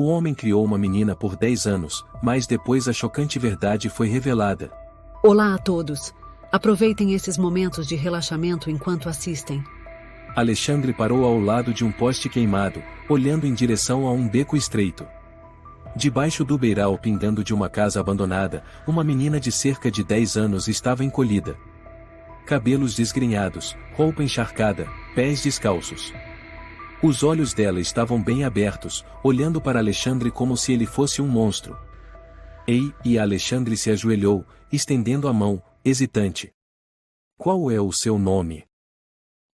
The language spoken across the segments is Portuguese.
O homem criou uma menina por 10 anos, mas depois a chocante verdade foi revelada. Olá a todos. Aproveitem esses momentos de relaxamento enquanto assistem. Alexandre parou ao lado de um poste queimado, olhando em direção a um beco estreito. Debaixo do beiral pingando de uma casa abandonada, uma menina de cerca de 10 anos estava encolhida. Cabelos desgrenhados, roupa encharcada, pés descalços. Os olhos dela estavam bem abertos, olhando para Alexandre como se ele fosse um monstro. Ei, e Alexandre se ajoelhou, estendendo a mão, hesitante. Qual é o seu nome?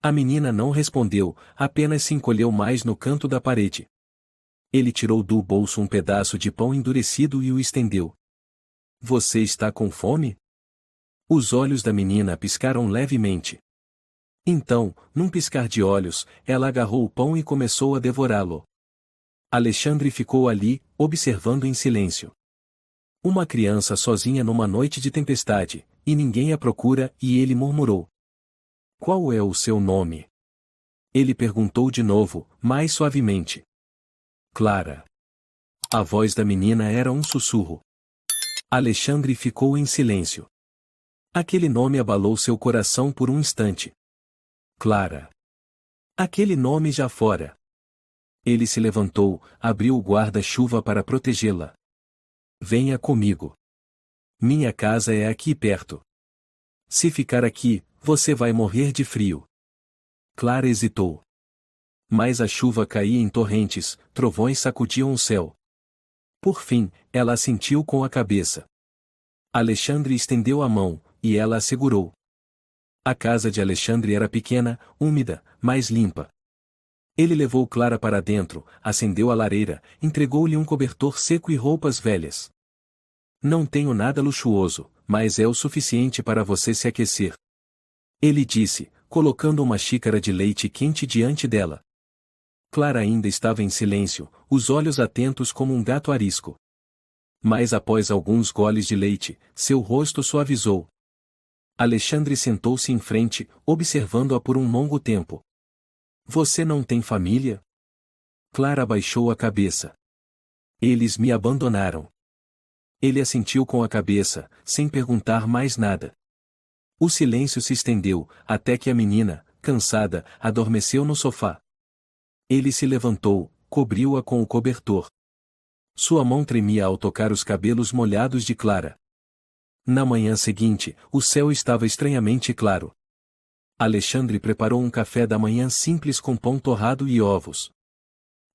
A menina não respondeu, apenas se encolheu mais no canto da parede. Ele tirou do bolso um pedaço de pão endurecido e o estendeu. Você está com fome? Os olhos da menina piscaram levemente. Então, num piscar de olhos, ela agarrou o pão e começou a devorá-lo. Alexandre ficou ali, observando em silêncio. Uma criança sozinha numa noite de tempestade, e ninguém a procura, e ele murmurou. Qual é o seu nome? Ele perguntou de novo, mais suavemente. Clara. A voz da menina era um sussurro. Alexandre ficou em silêncio. Aquele nome abalou seu coração por um instante. Clara. Aquele nome já fora. Ele se levantou, abriu o guarda-chuva para protegê-la. Venha comigo. Minha casa é aqui perto. Se ficar aqui, você vai morrer de frio. Clara hesitou. Mas a chuva caía em torrentes, trovões sacudiam o céu. Por fim, ela assentiu com a cabeça. Alexandre estendeu a mão, e ela a segurou. A casa de Alexandre era pequena, úmida, mas limpa. Ele levou Clara para dentro, acendeu a lareira, entregou-lhe um cobertor seco e roupas velhas. Não tenho nada luxuoso, mas é o suficiente para você se aquecer. Ele disse, colocando uma xícara de leite quente diante dela. Clara ainda estava em silêncio, os olhos atentos como um gato arisco. Mas após alguns goles de leite, seu rosto suavizou. Alexandre sentou-se em frente, observando-a por um longo tempo. Você não tem família? Clara abaixou a cabeça. Eles me abandonaram. Ele assentiu com a cabeça, sem perguntar mais nada. O silêncio se estendeu, até que a menina, cansada, adormeceu no sofá. Ele se levantou, cobriu-a com o cobertor. Sua mão tremia ao tocar os cabelos molhados de Clara. Na manhã seguinte, o céu estava estranhamente claro. Alexandre preparou um café da manhã simples com pão torrado e ovos.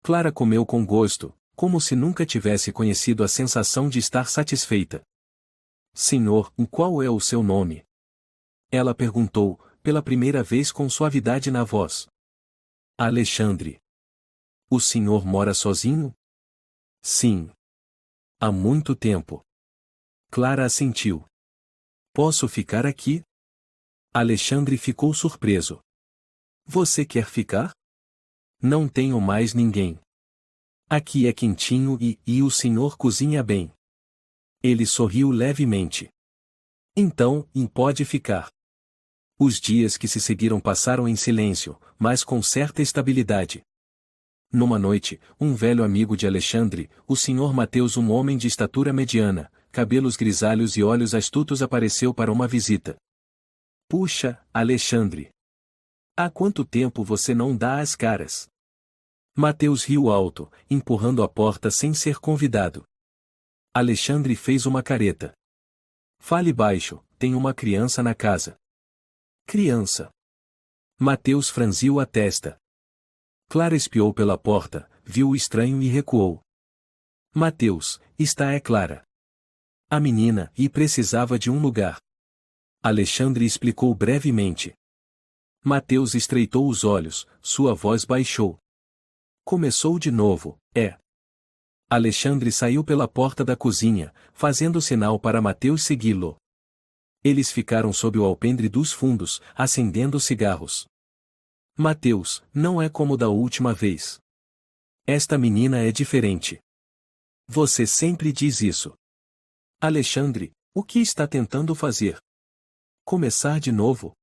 Clara comeu com gosto, como se nunca tivesse conhecido a sensação de estar satisfeita. Senhor, qual é o seu nome? Ela perguntou, pela primeira vez com suavidade na voz. Alexandre. O senhor mora sozinho? Sim. Há muito tempo. Clara assentiu. Posso ficar aqui? Alexandre ficou surpreso. Você quer ficar? Não tenho mais ninguém. Aqui é quentinho e o senhor cozinha bem. Ele sorriu levemente. Então, pode ficar. Os dias que se seguiram passaram em silêncio, mas com certa estabilidade. Numa noite, um velho amigo de Alexandre, o Sr. Mateus, um homem de estatura mediana, cabelos grisalhos e olhos astutos, apareceu para uma visita. Puxa, Alexandre! Há quanto tempo você não dá as caras? Mateus riu alto, empurrando a porta sem ser convidado. Alexandre fez uma careta. Fale baixo, tem uma criança na casa. Criança. Mateus franziu a testa. Clara espiou pela porta, viu o estranho e recuou. Mateus, está é Clara. A menina, precisava de um lugar. Alexandre explicou brevemente. Mateus estreitou os olhos, sua voz baixou. Começou de novo, Alexandre saiu pela porta da cozinha, fazendo sinal para Mateus segui-lo. Eles ficaram sob o alpendre dos fundos, acendendo cigarros. Mateus, não é como da última vez. Esta menina é diferente. Você sempre diz isso. Alexandre, o que está tentando fazer? Começar de novo?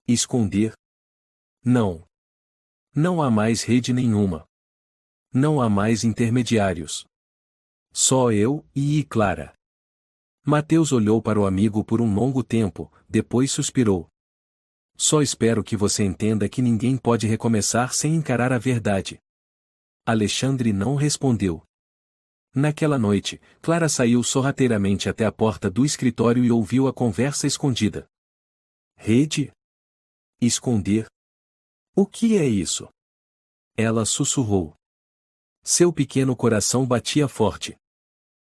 Esconder? Não. Não há mais rede nenhuma. Não há mais intermediários. Só eu e Clara. Mateus olhou para o amigo por um longo tempo, depois suspirou. Só espero que você entenda que ninguém pode recomeçar sem encarar a verdade. Alexandre não respondeu. Naquela noite, Clara saiu sorrateiramente até a porta do escritório e ouviu a conversa escondida. Rede? Esconder? O que é isso? Ela sussurrou. Seu pequeno coração batia forte.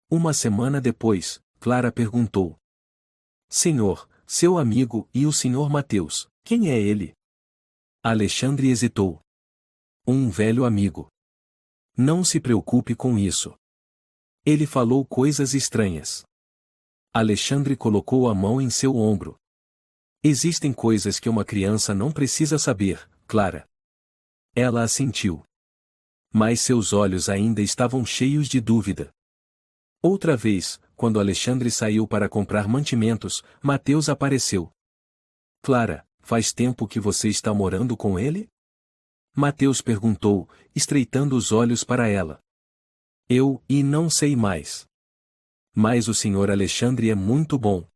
Uma semana depois, Clara perguntou. Senhor, seu amigo e o senhor Mateus, quem é ele? Alexandre hesitou. Um velho amigo. Não se preocupe com isso. Ele falou coisas estranhas. Alexandre colocou a mão em seu ombro. Existem coisas que uma criança não precisa saber, Clara. Ela assentiu. Mas seus olhos ainda estavam cheios de dúvida. Outra vez, quando Alexandre saiu para comprar mantimentos, Mateus apareceu. Clara, faz tempo que você está morando com ele? Mateus perguntou, estreitando os olhos para ela. E não sei mais. Mas o senhor Alexandre é muito bom.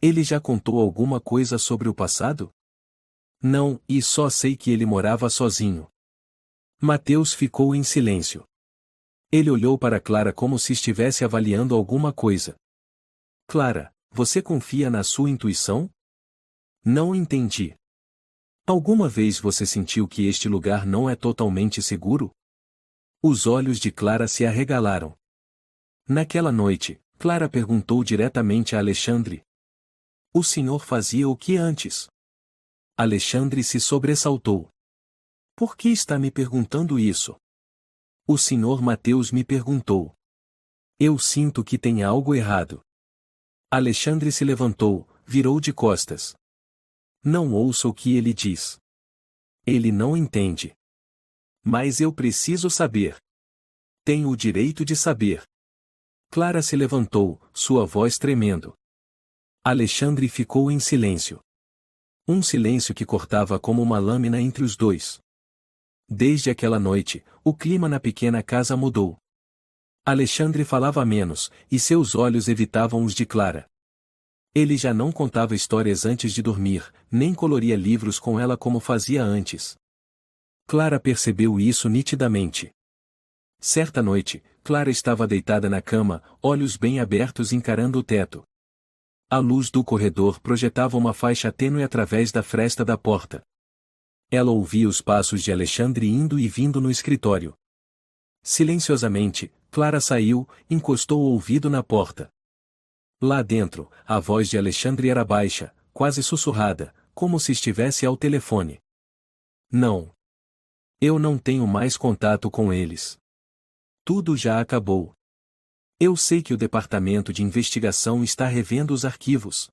Ele já contou alguma coisa sobre o passado? Não, e só sei que ele morava sozinho. Mateus ficou em silêncio. Ele olhou para Clara como se estivesse avaliando alguma coisa. Clara, você confia na sua intuição? Não entendi. Alguma vez você sentiu que este lugar não é totalmente seguro? Os olhos de Clara se arregalaram. Naquela noite, Clara perguntou diretamente a Alexandre. O senhor fazia o que antes? Alexandre se sobressaltou. Por que está me perguntando isso? O senhor Mateus me perguntou. Eu sinto que tem algo errado. Alexandre se levantou, virou de costas. Não ouça o que ele diz. Ele não entende. Mas eu preciso saber. Tenho o direito de saber. Clara se levantou, sua voz tremendo. Alexandre ficou em silêncio. Um silêncio que cortava como uma lâmina entre os dois. Desde aquela noite, o clima na pequena casa mudou. Alexandre falava menos, e seus olhos evitavam os de Clara. Ele já não contava histórias antes de dormir, nem coloria livros com ela como fazia antes. Clara percebeu isso nitidamente. Certa noite, Clara estava deitada na cama, olhos bem abertos encarando o teto. A luz do corredor projetava uma faixa tênue através da fresta da porta. Ela ouvia os passos de Alexandre indo e vindo no escritório. Silenciosamente, Clara saiu, encostou o ouvido na porta. Lá dentro, a voz de Alexandre era baixa, quase sussurrada, como se estivesse ao telefone. Não. Eu não tenho mais contato com eles. Tudo já acabou. Eu sei que o departamento de investigação está revendo os arquivos.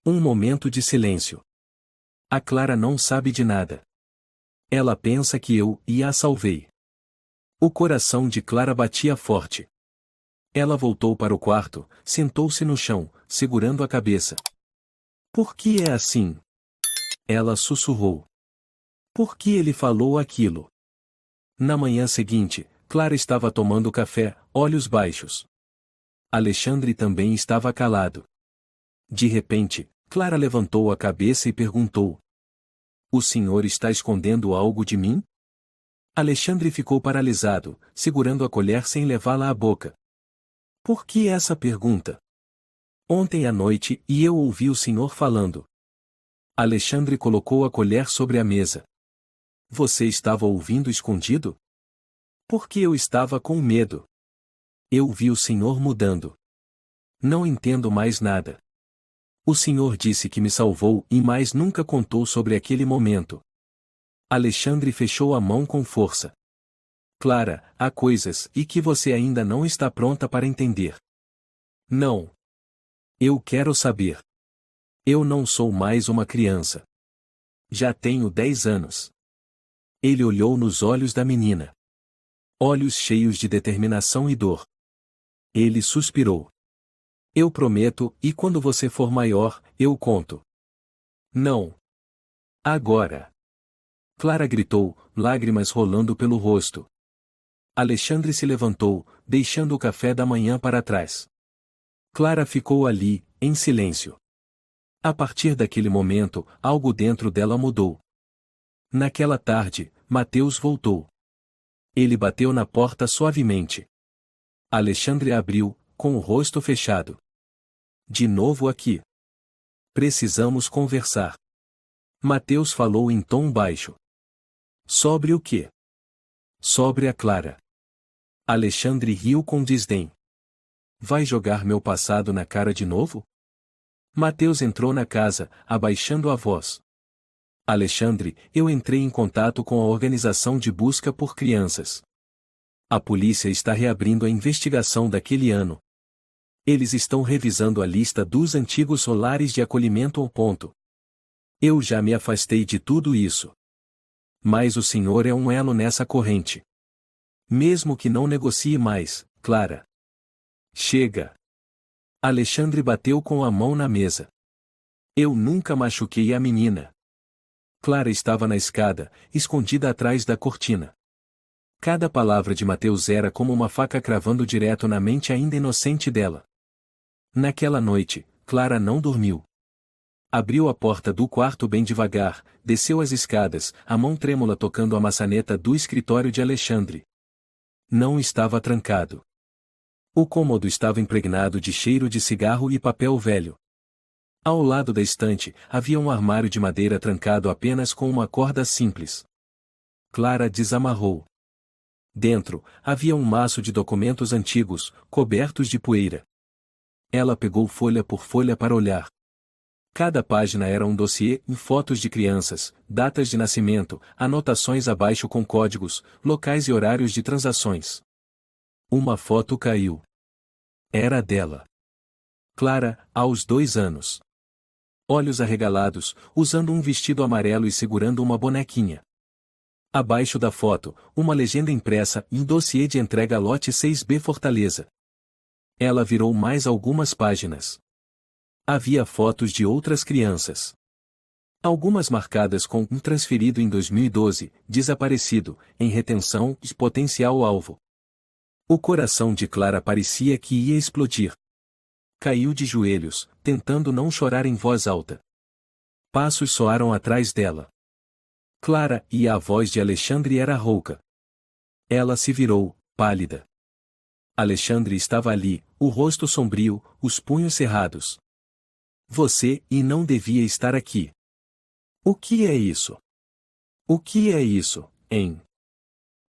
Um momento de silêncio. A Clara não sabe de nada. Ela pensa que eu a salvei. O coração de Clara batia forte. Ela voltou para o quarto, sentou-se no chão, segurando a cabeça. Por que é assim? Ela sussurrou. Por que ele falou aquilo? Na manhã seguinte, Clara estava tomando café, olhos baixos. Alexandre também estava calado. De repente, Clara levantou a cabeça e perguntou. O senhor está escondendo algo de mim? Alexandre ficou paralisado, segurando a colher sem levá-la à boca. Por que essa pergunta? Ontem à noite eu ouvi o senhor falando. Alexandre colocou a colher sobre a mesa. Você estava ouvindo escondido? Porque eu estava com medo. Eu vi o senhor mudando. Não entendo mais nada. O senhor disse que me salvou e mais nunca contou sobre aquele momento. Alexandre fechou a mão com força. Clara, há coisas que você ainda não está pronta para entender. Não. Eu quero saber. Eu não sou mais uma criança. Já tenho 10 anos. Ele olhou nos olhos da menina. Olhos cheios de determinação e dor. Ele suspirou. Eu prometo, e quando você for maior, eu conto. Não. Agora. Clara gritou, lágrimas rolando pelo rosto. Alexandre se levantou, deixando o café da manhã para trás. Clara ficou ali, em silêncio. A partir daquele momento, algo dentro dela mudou. Naquela tarde, Mateus voltou. Ele bateu na porta suavemente. Alexandre abriu, com o rosto fechado. De novo aqui. Precisamos conversar. Mateus falou em tom baixo. Sobre o quê? Sobre a Clara. Alexandre riu com desdém. Vai jogar meu passado na cara de novo? Mateus entrou na casa, abaixando a voz. Alexandre, eu entrei em contato com a organização de busca por crianças. A polícia está reabrindo a investigação daquele ano. Eles estão revisando a lista dos antigos lares de acolhimento ao ponto. Eu já me afastei de tudo isso. Mas o senhor é um elo nessa corrente. Mesmo que não negocie mais, Clara. Chega. Alexandre bateu com a mão na mesa. Eu nunca machuquei a menina. Clara estava na escada, escondida atrás da cortina. Cada palavra de Mateus era como uma faca cravando direto na mente ainda inocente dela. Naquela noite, Clara não dormiu. Abriu a porta do quarto bem devagar, desceu as escadas, a mão trêmula tocando a maçaneta do escritório de Alexandre. Não estava trancado. O cômodo estava impregnado de cheiro de cigarro e papel velho. Ao lado da estante, havia um armário de madeira trancado apenas com uma corda simples. Clara desamarrou. Dentro, havia um maço de documentos antigos, cobertos de poeira. Ela pegou folha por folha para olhar. Cada página era um dossiê em fotos de crianças, datas de nascimento, anotações abaixo com códigos, locais e horários de transações. Uma foto caiu. Era dela. Clara, aos 2 anos. Olhos arregalados, usando um vestido amarelo e segurando uma bonequinha. Abaixo da foto, uma legenda impressa em dossiê de entrega lote 6B Fortaleza. Ela virou mais algumas páginas. Havia fotos de outras crianças. Algumas marcadas com transferido em 2012, desaparecido, em retenção, potencial alvo. O coração de Clara parecia que ia explodir. Caiu de joelhos, tentando não chorar em voz alta. Passos soaram atrás dela. Clara, e a voz de Alexandre era rouca. Ela se virou, pálida. Alexandre estava ali, o rosto sombrio, os punhos cerrados. Você, e não devia estar aqui. O que é isso? O que é isso, hein?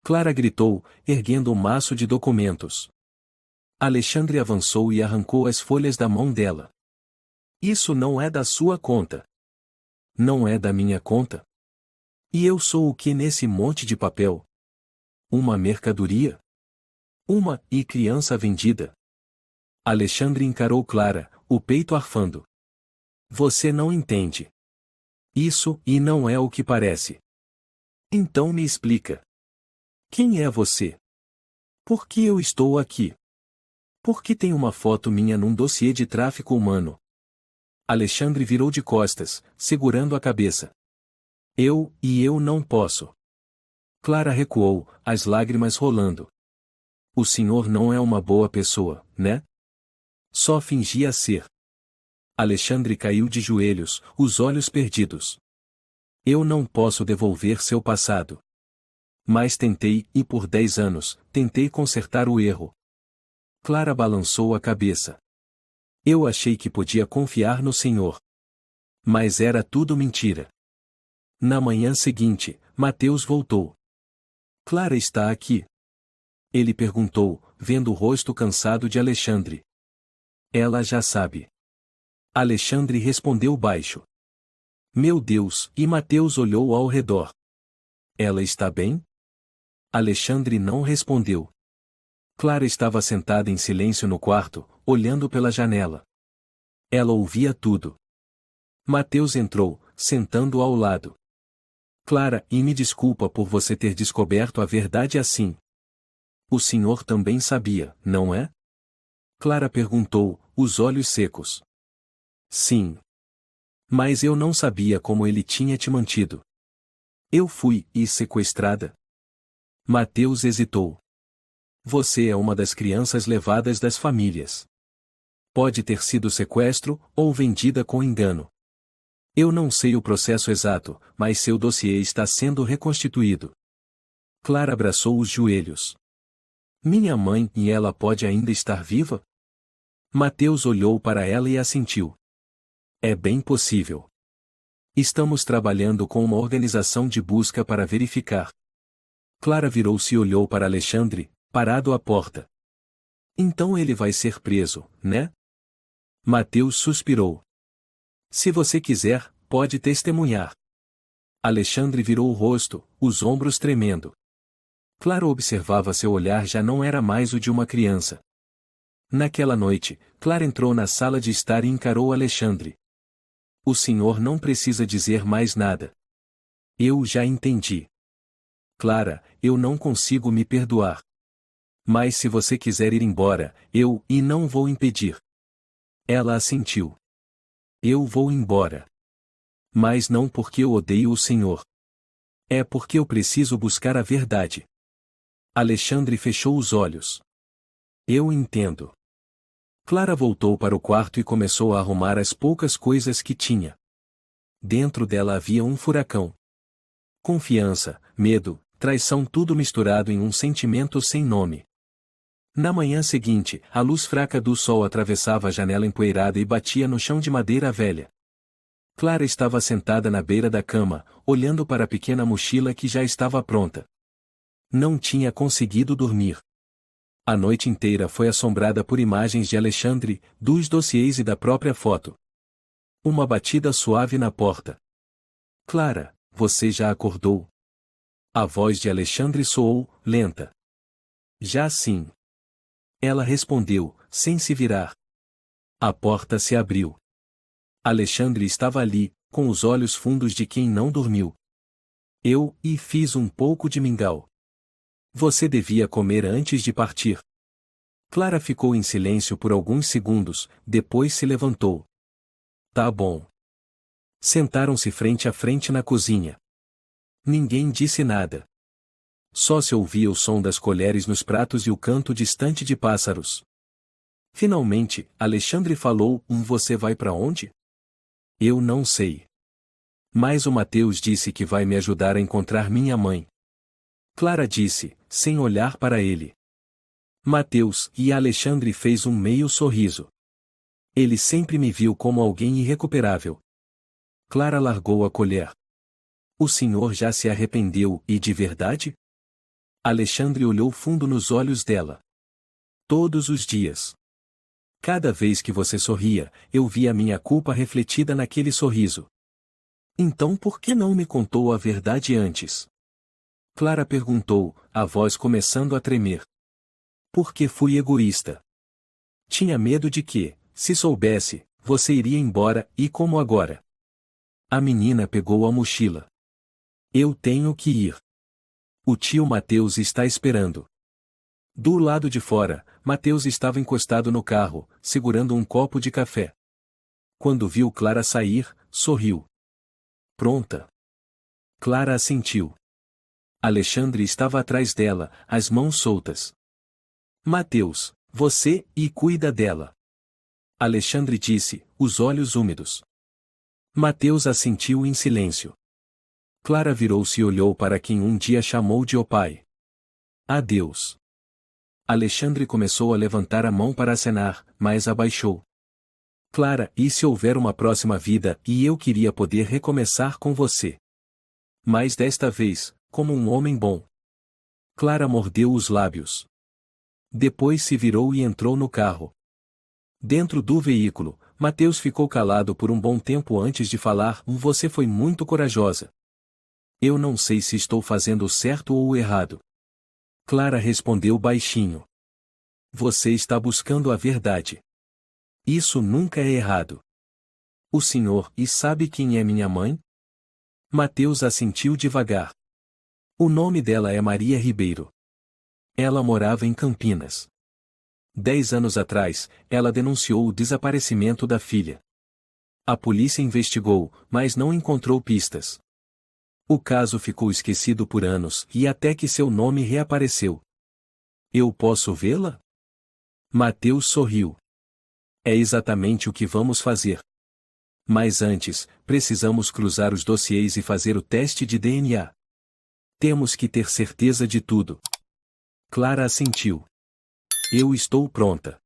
Clara gritou, erguendo um maço de documentos. Alexandre avançou e arrancou as folhas da mão dela. Isso não é da sua conta. Não é da minha conta? E eu sou o que nesse monte de papel? Uma mercadoria? Uma criança vendida? Alexandre encarou Clara, o peito arfando. Você não entende. Isso, e não é o que parece. Então me explica. Quem é você? Por que eu estou aqui? Por que tem uma foto minha num dossiê de tráfico humano? Alexandre virou de costas, segurando a cabeça. Eu não posso. Clara recuou, as lágrimas rolando. O senhor não é uma boa pessoa, né? Só fingia ser. Alexandre caiu de joelhos, os olhos perdidos. Eu não posso devolver seu passado. Mas tentei, e por 10 anos, tentei consertar o erro. Clara balançou a cabeça. Eu achei que podia confiar no senhor. Mas era tudo mentira. Na manhã seguinte, Mateus voltou. Clara está aqui? Ele perguntou, vendo o rosto cansado de Alexandre. Ela já sabe. Alexandre respondeu baixo. Meu Deus, e Mateus olhou ao redor. Ela está bem? Alexandre não respondeu. Clara estava sentada em silêncio no quarto, olhando pela janela. Ela ouvia tudo. Mateus entrou, sentando ao lado. Clara, e me desculpa por você ter descoberto a verdade assim. O senhor também sabia, não é? Clara perguntou, os olhos secos. Sim. Mas eu não sabia como ele tinha te mantido. Eu fui, sequestrada? Mateus hesitou. Você é uma das crianças levadas das famílias. Pode ter sido sequestro ou vendida com engano. Eu não sei o processo exato, mas seu dossiê está sendo reconstituído. Clara abraçou os joelhos. Minha mãe, e ela pode ainda estar viva? Mateus olhou para ela e assentiu. É bem possível. Estamos trabalhando com uma organização de busca para verificar. Clara virou-se e olhou para Alexandre, parado à porta. Então ele vai ser preso, né? Mateus suspirou. Se você quiser, pode testemunhar. Alexandre virou o rosto, os ombros tremendo. Clara observava seu olhar já não era mais o de uma criança. Naquela noite, Clara entrou na sala de estar e encarou Alexandre. O senhor não precisa dizer mais nada. Eu já entendi. Clara, eu não consigo me perdoar. Mas se você quiser ir embora, e não vou impedir. Ela assentiu. Eu vou embora. Mas não porque eu odeio o senhor. É porque eu preciso buscar a verdade. Alexandre fechou os olhos. Eu entendo. Clara voltou para o quarto e começou a arrumar as poucas coisas que tinha. Dentro dela havia um furacão. Confiança, medo, traição, tudo misturado em um sentimento sem nome. Na manhã seguinte, a luz fraca do sol atravessava a janela empoeirada e batia no chão de madeira velha. Clara estava sentada na beira da cama, olhando para a pequena mochila que já estava pronta. Não tinha conseguido dormir. A noite inteira foi assombrada por imagens de Alexandre, dos dossiês e da própria foto. Uma batida suave na porta. Clara, você já acordou? A voz de Alexandre soou, lenta. Já sim. Ela respondeu, sem se virar. A porta se abriu. Alexandre estava ali, com os olhos fundos de quem não dormiu. Fiz um pouco de mingau. Você devia comer antes de partir. Clara ficou em silêncio por alguns segundos, depois se levantou. Tá bom. Sentaram-se frente a frente na cozinha. Ninguém disse nada. Só se ouvia o som das colheres nos pratos e o canto distante de pássaros. Finalmente, Alexandre falou, você vai para onde? Eu não sei. Mas o Mateus disse que vai me ajudar a encontrar minha mãe. Clara disse, sem olhar para ele. Mateus, e Alexandre fez um meio sorriso. Ele sempre me viu como alguém irrecuperável. Clara largou a colher. O senhor já se arrependeu, e de verdade? Alexandre olhou fundo nos olhos dela. Todos os dias. Cada vez que você sorria, eu via minha culpa refletida naquele sorriso. Então por que não me contou a verdade antes? Clara perguntou, a voz começando a tremer. Porque fui egoísta. Tinha medo de que, se soubesse, você iria embora, e como agora? A menina pegou a mochila. Eu tenho que ir. O tio Mateus está esperando. Do lado de fora, Mateus estava encostado no carro, segurando um copo de café. Quando viu Clara sair, sorriu. Pronta. Clara assentiu. Alexandre estava atrás dela, as mãos soltas. Mateus, você, cuida dela. Alexandre disse, os olhos úmidos. Mateus assentiu em silêncio. Clara virou-se e olhou para quem um dia chamou de o pai. Adeus. Alexandre começou a levantar a mão para acenar, mas abaixou. Clara, e se houver uma próxima vida, e eu queria poder recomeçar com você? Mas desta vez, como um homem bom. Clara mordeu os lábios. Depois se virou e entrou no carro. Dentro do veículo, Mateus ficou calado por um bom tempo antes de falar, você foi muito corajosa. Eu não sei se estou fazendo o certo ou o errado. Clara respondeu baixinho. Você está buscando a verdade. Isso nunca é errado. O senhor, sabe quem é minha mãe? Mateus assentiu devagar. O nome dela é Maria Ribeiro. Ela morava em Campinas. 10 anos atrás, ela denunciou o desaparecimento da filha. A polícia investigou, mas não encontrou pistas. O caso ficou esquecido por anos, e até que seu nome reapareceu. Eu posso vê-la? Mateus sorriu. É exatamente o que vamos fazer. Mas antes, precisamos cruzar os dossiês e fazer o teste de DNA. Temos que ter certeza de tudo. Clara assentiu. Eu estou pronta.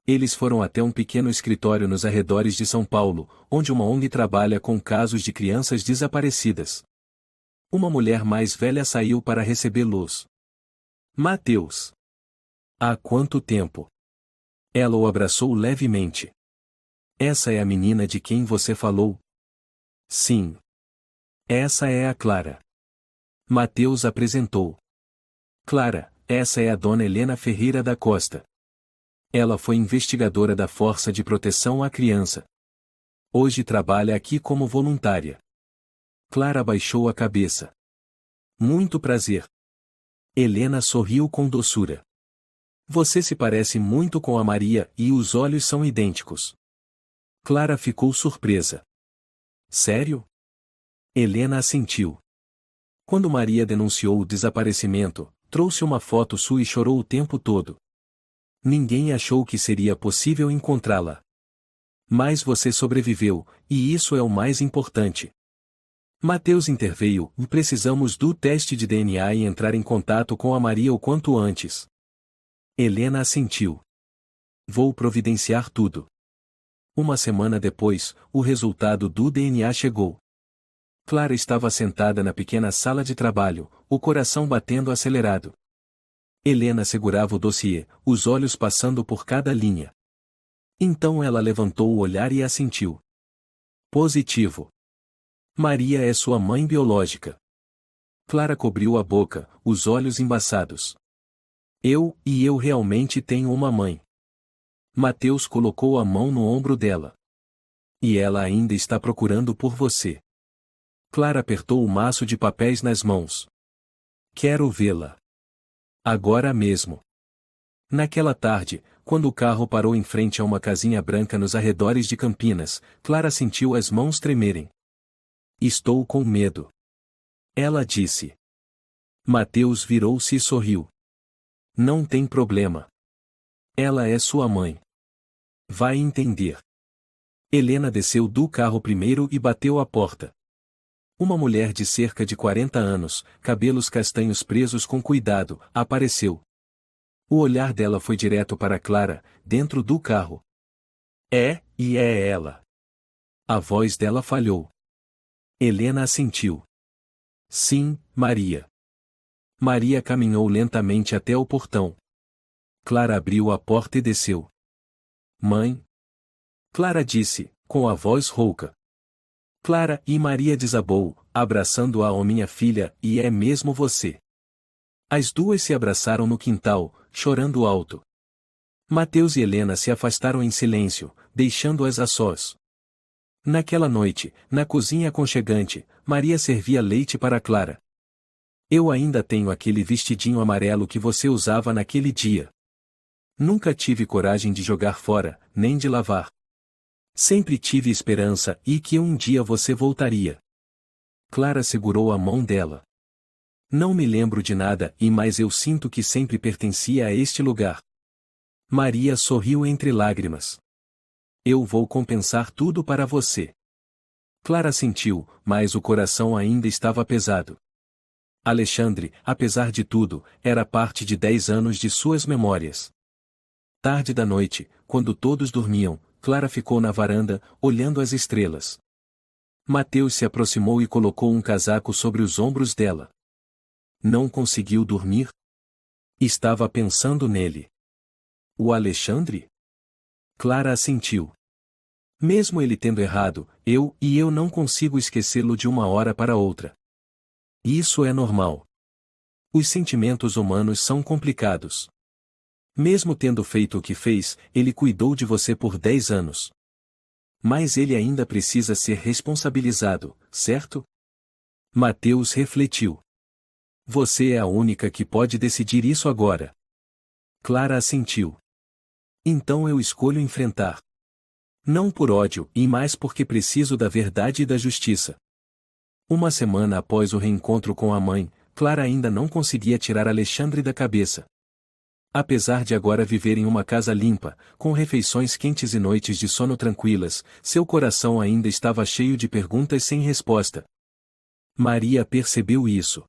Eles foram até um pequeno escritório nos arredores de São Paulo, onde uma ONG trabalha com casos de crianças desaparecidas. Uma mulher mais velha saiu para recebê-los. Mateus. Há quanto tempo? Ela o abraçou levemente. Essa é a menina de quem você falou? Sim. Essa é a Clara. Mateus apresentou. Clara, essa é a dona Helena Ferreira da Costa. Ela foi investigadora da Força de Proteção à Criança. Hoje trabalha aqui como voluntária. Clara baixou a cabeça. Muito prazer. Helena sorriu com doçura. Você se parece muito com a Maria e os olhos são idênticos. Clara ficou surpresa. Sério? Helena assentiu. Quando Maria denunciou o desaparecimento, trouxe uma foto sua e chorou o tempo todo. Ninguém achou que seria possível encontrá-la. Mas você sobreviveu, e isso é o mais importante. Mateus interveio, e precisamos do teste de DNA e entrar em contato com a Maria o quanto antes. Helena assentiu. Vou providenciar tudo. Uma semana depois, o resultado do DNA chegou. Clara estava sentada na pequena sala de trabalho, o coração batendo acelerado. Helena segurava o dossiê, os olhos passando por cada linha. Então ela levantou o olhar e assentiu. Positivo. Maria é sua mãe biológica. Clara cobriu a boca, os olhos embaçados. Eu realmente tenho uma mãe. Mateus colocou a mão no ombro dela. E ela ainda está procurando por você. Clara apertou o maço de papéis nas mãos. Quero vê-la. Agora mesmo. Naquela tarde, quando o carro parou em frente a uma casinha branca nos arredores de Campinas, Clara sentiu as mãos tremerem. Estou com medo. Ela disse. Mateus virou-se e sorriu. Não tem problema. Ela é sua mãe. Vai entender. Helena desceu do carro primeiro e bateu à porta. Uma mulher de cerca de 40 anos, cabelos castanhos presos com cuidado, apareceu. O olhar dela foi direto para Clara, dentro do carro. É ela. A voz dela falhou. Helena assentiu. Sim, Maria. Maria caminhou lentamente até o portão. Clara abriu a porta e desceu. Mãe? Clara disse, com a voz rouca. Clara e Maria desabou, abraçando-a. Oh, minha filha, e é mesmo você. As duas se abraçaram no quintal, chorando alto. Mateus e Helena se afastaram em silêncio, deixando-as a sós. Naquela noite, na cozinha aconchegante, Maria servia leite para Clara. Eu ainda tenho aquele vestidinho amarelo que você usava naquele dia. Nunca tive coragem de jogar fora, nem de lavar. Sempre tive esperança e que um dia você voltaria. Clara segurou a mão dela. Não me lembro de nada mas eu sinto que sempre pertencia a este lugar. Maria sorriu entre lágrimas. Eu vou compensar tudo para você. Clara sentiu, mas o coração ainda estava pesado. Alexandre, apesar de tudo, era parte de 10 anos de suas memórias. Tarde da noite, quando todos dormiam, Clara ficou na varanda, olhando as estrelas. Mateus se aproximou e colocou um casaco sobre os ombros dela. Não conseguiu dormir? Estava pensando nele. O Alexandre? Clara assentiu. Mesmo ele tendo errado, eu não consigo esquecê-lo de uma hora para outra. Isso é normal. Os sentimentos humanos são complicados. Mesmo tendo feito o que fez, ele cuidou de você por 10 anos. Mas ele ainda precisa ser responsabilizado, certo? Mateus refletiu. Você é a única que pode decidir isso agora. Clara assentiu. Então eu escolho enfrentar. Não por ódio, mas porque preciso da verdade e da justiça. Uma semana após o reencontro com a mãe, Clara ainda não conseguia tirar Alexandre da cabeça. Apesar de agora viver em uma casa limpa, com refeições quentes e noites de sono tranquilas, seu coração ainda estava cheio de perguntas sem resposta. Maria percebeu isso.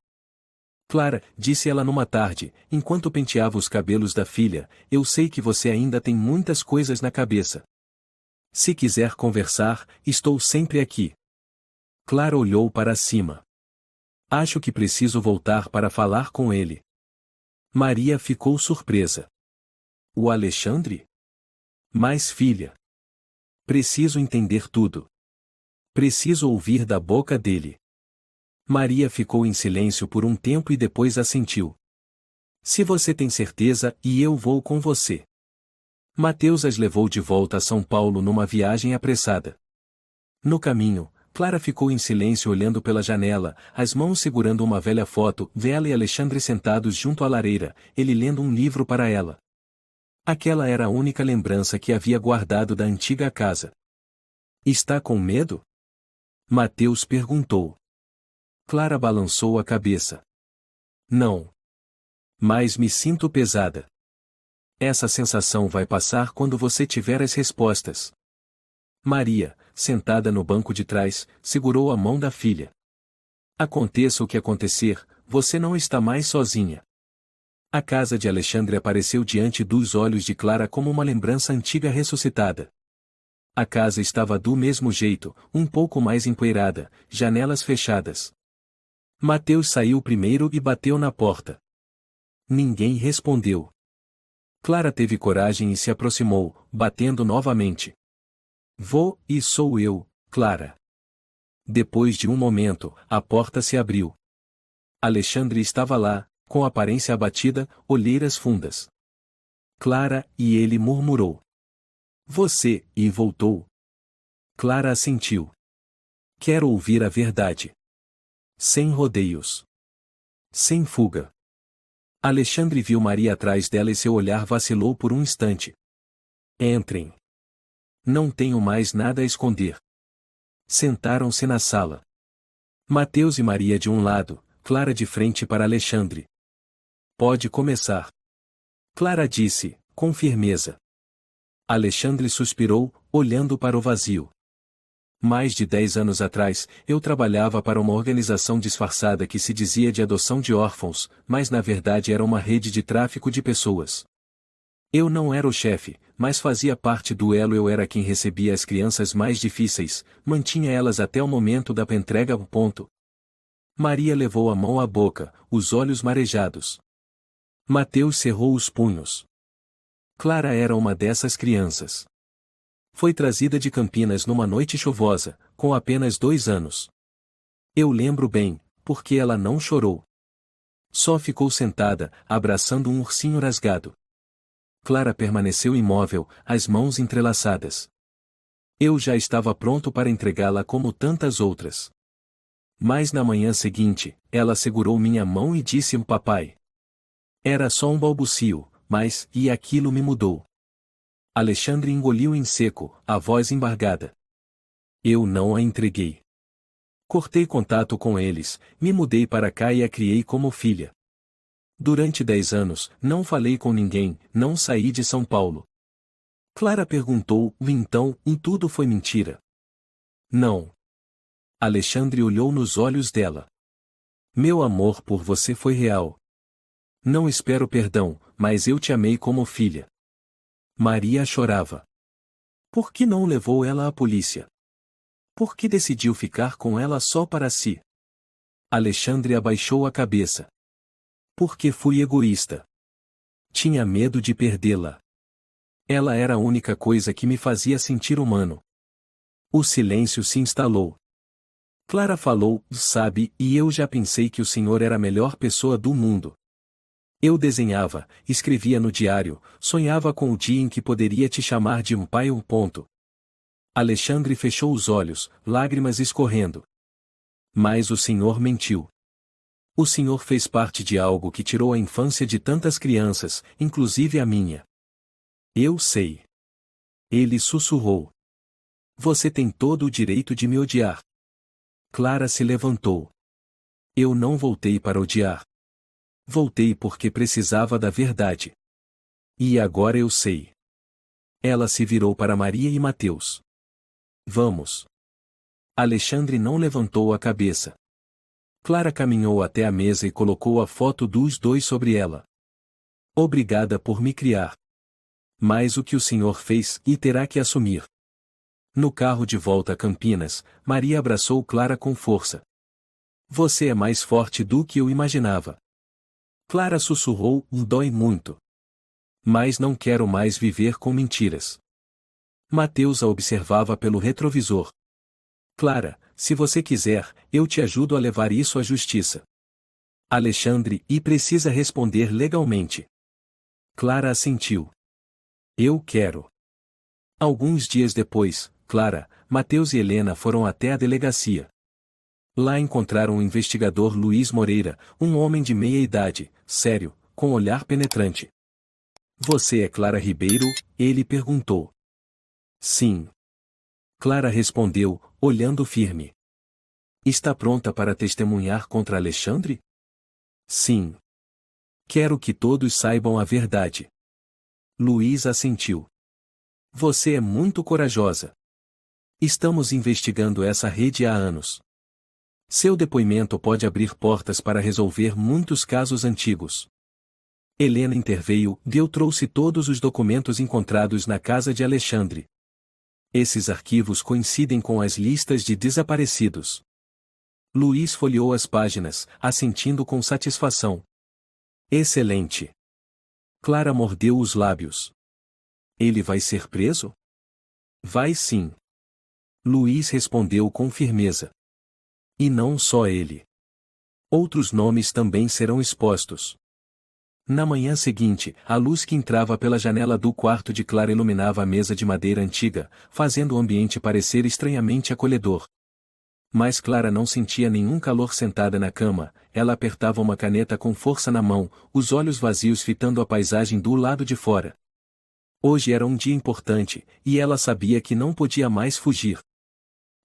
Clara, disse ela numa tarde, enquanto penteava os cabelos da filha, eu sei que você ainda tem muitas coisas na cabeça. Se quiser conversar, estou sempre aqui. Clara olhou para cima. Acho que preciso voltar para falar com ele. Maria ficou surpresa. O Alexandre? Mas filha. Preciso entender tudo. Preciso ouvir da boca dele. Maria ficou em silêncio por um tempo e depois assentiu. Se você tem certeza, e eu vou com você. Mateus as levou de volta a São Paulo numa viagem apressada. No caminho, Clara ficou em silêncio olhando pela janela, as mãos segurando uma velha foto, ela e Alexandre sentados junto à lareira, ele lendo um livro para ela. Aquela era a única lembrança que havia guardado da antiga casa. Está com medo? Mateus perguntou. Clara balançou a cabeça. Não. Mas me sinto pesada. Essa sensação vai passar quando você tiver as respostas. Maria, sentada no banco de trás, segurou a mão da filha. Aconteça o que acontecer, você não está mais sozinha. A casa de Alexandre apareceu diante dos olhos de Clara como uma lembrança antiga ressuscitada. A casa estava do mesmo jeito, um pouco mais empoeirada, janelas fechadas. Mateus saiu primeiro e bateu na porta. Ninguém respondeu. Clara teve coragem e se aproximou, batendo novamente. Vou, e sou eu, Clara. Depois de um momento, a porta se abriu. Alexandre estava lá, com aparência abatida, olheiras fundas. Clara, e ele murmurou. Você, e voltou. Clara assentiu. Quero ouvir a verdade. Sem rodeios. Sem fuga. Alexandre viu Maria atrás dela e seu olhar vacilou por um instante. Entrem. Não tenho mais nada a esconder. Sentaram-se na sala. Mateus e Maria de um lado, Clara de frente para Alexandre. Pode começar. Clara disse, com firmeza. Alexandre suspirou, olhando para o vazio. Mais de 10 anos atrás, eu trabalhava para uma organização disfarçada que se dizia de adoção de órfãos, mas na verdade era uma rede de tráfico de pessoas. Eu não era o chefe, mas fazia parte do elo. Eu era quem recebia as crianças mais difíceis, mantinha elas até o momento da entrega. Maria levou a mão à boca, os olhos marejados. Mateus cerrou os punhos. Clara era uma dessas crianças. Foi trazida de Campinas numa noite chuvosa, com apenas 2 anos. Eu lembro bem, porque ela não chorou. Só ficou sentada, abraçando um ursinho rasgado. Clara permaneceu imóvel, as mãos entrelaçadas. Eu já estava pronto para entregá-la como tantas outras. Mas na manhã seguinte, ela segurou minha mão e disse: papai. Era só um balbucio, mas, e aquilo me mudou. Alexandre engoliu em seco, a voz embargada. Eu não a entreguei. Cortei contato com eles, me mudei para cá e a criei como filha. Durante 10 anos, não falei com ninguém, não saí de São Paulo. Clara perguntou, então, e tudo foi mentira? Não. Alexandre olhou nos olhos dela. Meu amor por você foi real. Não espero perdão, mas eu te amei como filha. Maria chorava. Por que não levou ela à polícia? Por que decidiu ficar com ela só para si? Alexandre abaixou a cabeça. Porque fui egoísta. Tinha medo de perdê-la. Ela era a única coisa que me fazia sentir humano. O silêncio se instalou. Clara falou, sabe, e eu já pensei que o senhor era a melhor pessoa do mundo. Eu desenhava, escrevia no diário, sonhava com o dia em que poderia te chamar de um pai. Alexandre fechou os olhos, lágrimas escorrendo. Mas o senhor mentiu. O senhor fez parte de algo que tirou a infância de tantas crianças, inclusive a minha. Eu sei. Ele sussurrou. Você tem todo o direito de me odiar. Clara se levantou. Eu não voltei para odiar. Voltei porque precisava da verdade. E agora eu sei. Ela se virou para Maria e Mateus. Vamos. Alexandre não levantou a cabeça. Clara caminhou até a mesa e colocou a foto dos dois sobre ela. Obrigada por me criar. Mas o que o senhor fez e terá que assumir. No carro de volta a Campinas, Maria abraçou Clara com força. Você é mais forte do que eu imaginava. Clara sussurrou, dói muito. Mas não quero mais viver com mentiras. Mateus a observava pelo retrovisor. Clara, se você quiser, eu te ajudo a levar isso à justiça. Alexandre, e precisa responder legalmente. Clara assentiu. Eu quero. Alguns dias depois, Clara, Mateus e Helena foram até a delegacia. Lá encontraram o investigador Luiz Moreira, um homem de meia idade, sério, com olhar penetrante. Você é Clara Ribeiro? Ele perguntou. Sim. Clara respondeu, olhando firme. Está pronta para testemunhar contra Alexandre? Sim. Quero que todos saibam a verdade. Luiz assentiu. Você é muito corajosa. Estamos investigando essa rede há anos. Seu depoimento pode abrir portas para resolver muitos casos antigos. Helena interveio, eu trouxe todos os documentos encontrados na casa de Alexandre. Esses arquivos coincidem com as listas de desaparecidos. Luiz folheou as páginas, assentindo com satisfação. Excelente. Clara mordeu os lábios. Ele vai ser preso? Vai sim. Luiz respondeu com firmeza. E não só ele. Outros nomes também serão expostos. Na manhã seguinte, a luz que entrava pela janela do quarto de Clara iluminava a mesa de madeira antiga, fazendo o ambiente parecer estranhamente acolhedor. Mas Clara não sentia nenhum calor sentada na cama, ela apertava uma caneta com força na mão, os olhos vazios fitando a paisagem do lado de fora. Hoje era um dia importante, e ela sabia que não podia mais fugir.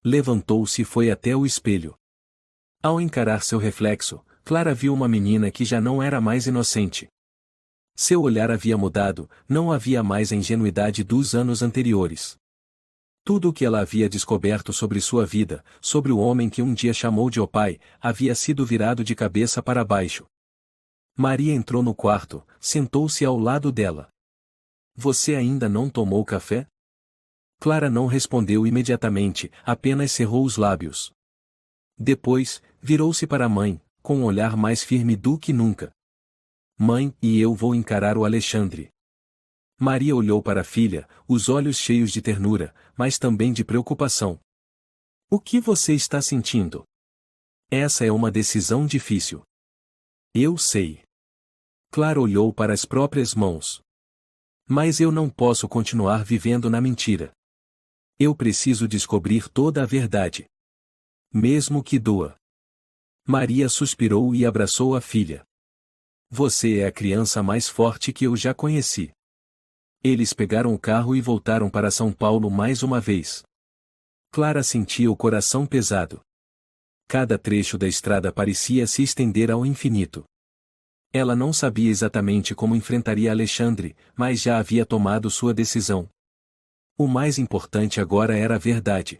Levantou-se e foi até o espelho. Ao encarar seu reflexo, Clara viu uma menina que já não era mais inocente. Seu olhar havia mudado, não havia mais a ingenuidade dos anos anteriores. Tudo o que ela havia descoberto sobre sua vida, sobre o homem que um dia chamou de o pai, havia sido virado de cabeça para baixo. Maria entrou no quarto, sentou-se ao lado dela. Você ainda não tomou café? Clara não respondeu imediatamente, apenas cerrou os lábios. Depois, virou-se para a mãe, com um olhar mais firme do que nunca. Mãe, e eu vou encarar o Alexandre. Maria olhou para a filha, os olhos cheios de ternura, mas também de preocupação. O que você está sentindo? Essa é uma decisão difícil. Eu sei. Clara olhou para as próprias mãos. Mas eu não posso continuar vivendo na mentira. Eu preciso descobrir toda a verdade. Mesmo que doa. Maria suspirou e abraçou a filha. Você é a criança mais forte que eu já conheci. Eles pegaram o carro e voltaram para São Paulo mais uma vez. Clara sentia o coração pesado. Cada trecho da estrada parecia se estender ao infinito. Ela não sabia exatamente como enfrentaria Alexandre, mas já havia tomado sua decisão. O mais importante agora era a verdade.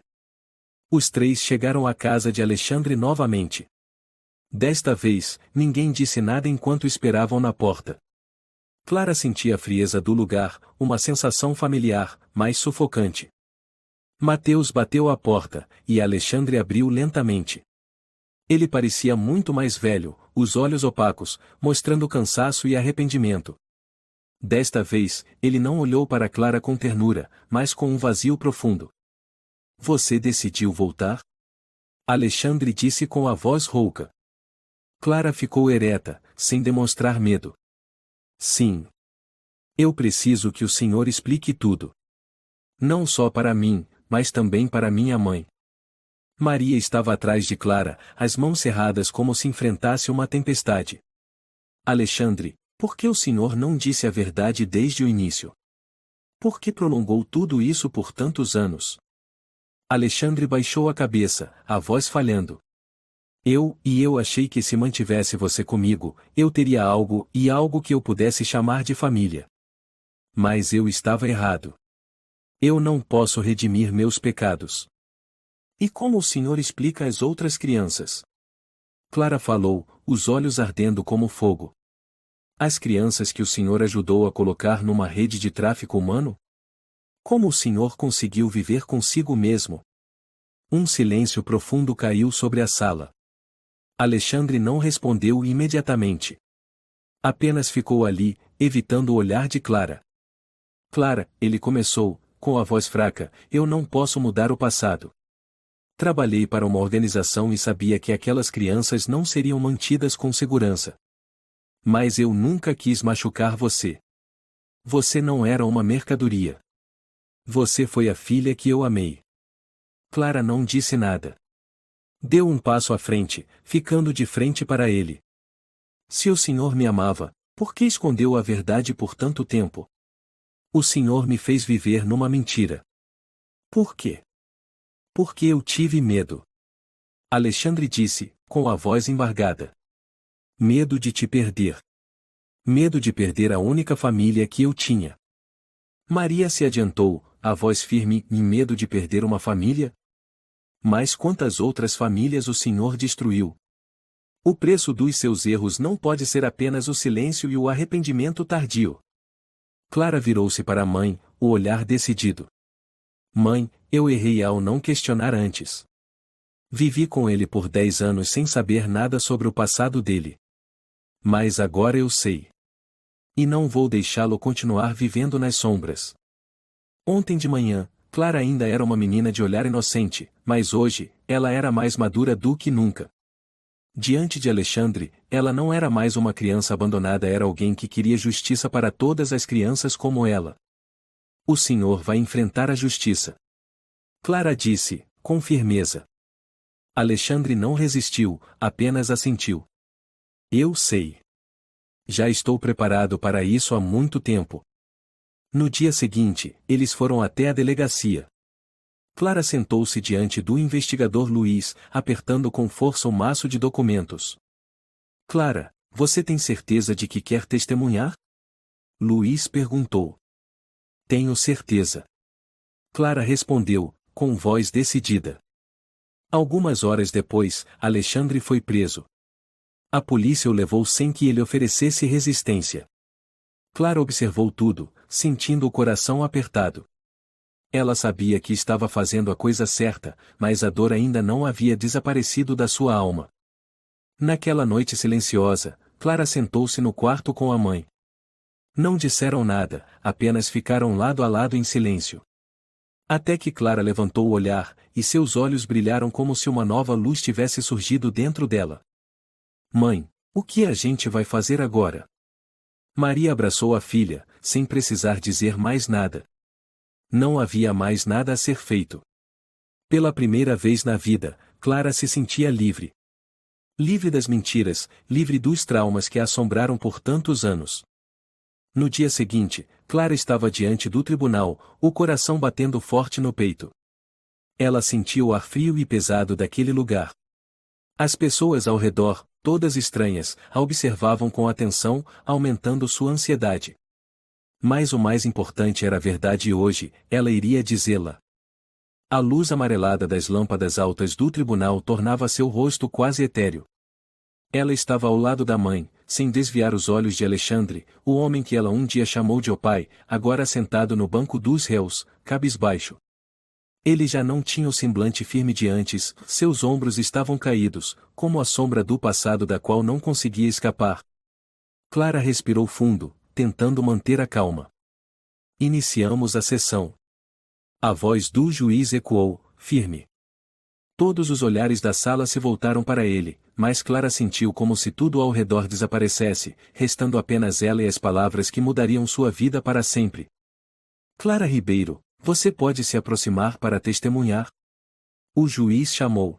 Os três chegaram à casa de Alexandre novamente. Desta vez, ninguém disse nada enquanto esperavam na porta. Clara sentia a frieza do lugar, uma sensação familiar, mas sufocante. Mateus bateu à porta, e Alexandre abriu lentamente. Ele parecia muito mais velho, os olhos opacos, mostrando cansaço e arrependimento. Desta vez, ele não olhou para Clara com ternura, mas com um vazio profundo. Você decidiu voltar? Alexandre disse com a voz rouca. Clara ficou ereta, sem demonstrar medo. Sim. Eu preciso que o senhor explique tudo. Não só para mim, mas também para minha mãe. Maria estava atrás de Clara, as mãos cerradas como se enfrentasse uma tempestade. Alexandre, por que o senhor não disse a verdade desde o início? Por que prolongou tudo isso por tantos anos? Alexandre baixou a cabeça, a voz falhando. Eu achei que se mantivesse você comigo, eu teria algo que eu pudesse chamar de família. Mas eu estava errado. Eu não posso redimir meus pecados. E como o senhor explica às outras crianças? Clara falou, os olhos ardendo como fogo. As crianças que o senhor ajudou a colocar numa rede de tráfico humano? Como o senhor conseguiu viver consigo mesmo? Um silêncio profundo caiu sobre a sala. Alexandre não respondeu imediatamente. Apenas ficou ali, evitando o olhar de Clara. Clara, ele começou, com a voz fraca, eu não posso mudar o passado. Trabalhei para uma organização e sabia que aquelas crianças não seriam mantidas com segurança. Mas eu nunca quis machucar você. Você não era uma mercadoria. Você foi a filha que eu amei. Clara não disse nada. Deu um passo à frente, ficando de frente para ele. Se o senhor me amava, por que escondeu a verdade por tanto tempo? O senhor me fez viver numa mentira. Por quê? Porque eu tive medo. Alexandre disse, com a voz embargada. Medo de te perder. Medo de perder a única família que eu tinha. Maria se adiantou, a voz firme, e medo de perder uma família? Mas quantas outras famílias o senhor destruiu? O preço dos seus erros não pode ser apenas o silêncio e o arrependimento tardio. Clara virou-se para a mãe, o olhar decidido. Mãe, eu errei ao não questionar antes. Vivi com ele por 10 anos sem saber nada sobre o passado dele. Mas agora eu sei. E não vou deixá-lo continuar vivendo nas sombras. Ontem de manhã, Clara ainda era uma menina de olhar inocente, mas hoje, ela era mais madura do que nunca. Diante de Alexandre, ela não era mais uma criança abandonada, era alguém que queria justiça para todas as crianças como ela. O senhor vai enfrentar a justiça. Clara disse, com firmeza. Alexandre não resistiu, apenas assentiu. Eu sei. Já estou preparado para isso há muito tempo. No dia seguinte, eles foram até a delegacia. Clara sentou-se diante do investigador Luiz, apertando com força o maço de documentos. Clara, você tem certeza de que quer testemunhar? Luiz perguntou. Tenho certeza. Clara respondeu, com voz decidida. Algumas horas depois, Alexandre foi preso. A polícia o levou sem que ele oferecesse resistência. Clara observou tudo, sentindo o coração apertado. Ela sabia que estava fazendo a coisa certa, mas a dor ainda não havia desaparecido da sua alma. Naquela noite silenciosa, Clara sentou-se no quarto com a mãe. Não disseram nada, apenas ficaram lado a lado em silêncio. Até que Clara levantou o olhar, e seus olhos brilharam como se uma nova luz tivesse surgido dentro dela. Mãe, o que a gente vai fazer agora? Maria abraçou a filha, sem precisar dizer mais nada. Não havia mais nada a ser feito. Pela primeira vez na vida, Clara se sentia livre. Livre das mentiras, livre dos traumas que a assombraram por tantos anos. No dia seguinte, Clara estava diante do tribunal, o coração batendo forte no peito. Ela sentiu o ar frio e pesado daquele lugar. As pessoas ao redor, todas estranhas, a observavam com atenção, aumentando sua ansiedade. Mas o mais importante era a verdade e hoje, ela iria dizê-la. A luz amarelada das lâmpadas altas do tribunal tornava seu rosto quase etéreo. Ela estava ao lado da mãe, sem desviar os olhos de Alexandre, o homem que ela um dia chamou de o pai, agora sentado no banco dos réus, cabisbaixo. Ele já não tinha o semblante firme de antes, seus ombros estavam caídos, como a sombra do passado da qual não conseguia escapar. Clara respirou fundo, tentando manter a calma. Iniciamos a sessão. A voz do juiz ecoou, firme. Todos os olhares da sala se voltaram para ele, mas Clara sentiu como se tudo ao redor desaparecesse, restando apenas ela e as palavras que mudariam sua vida para sempre. Clara Ribeiro, você pode se aproximar para testemunhar? O juiz chamou.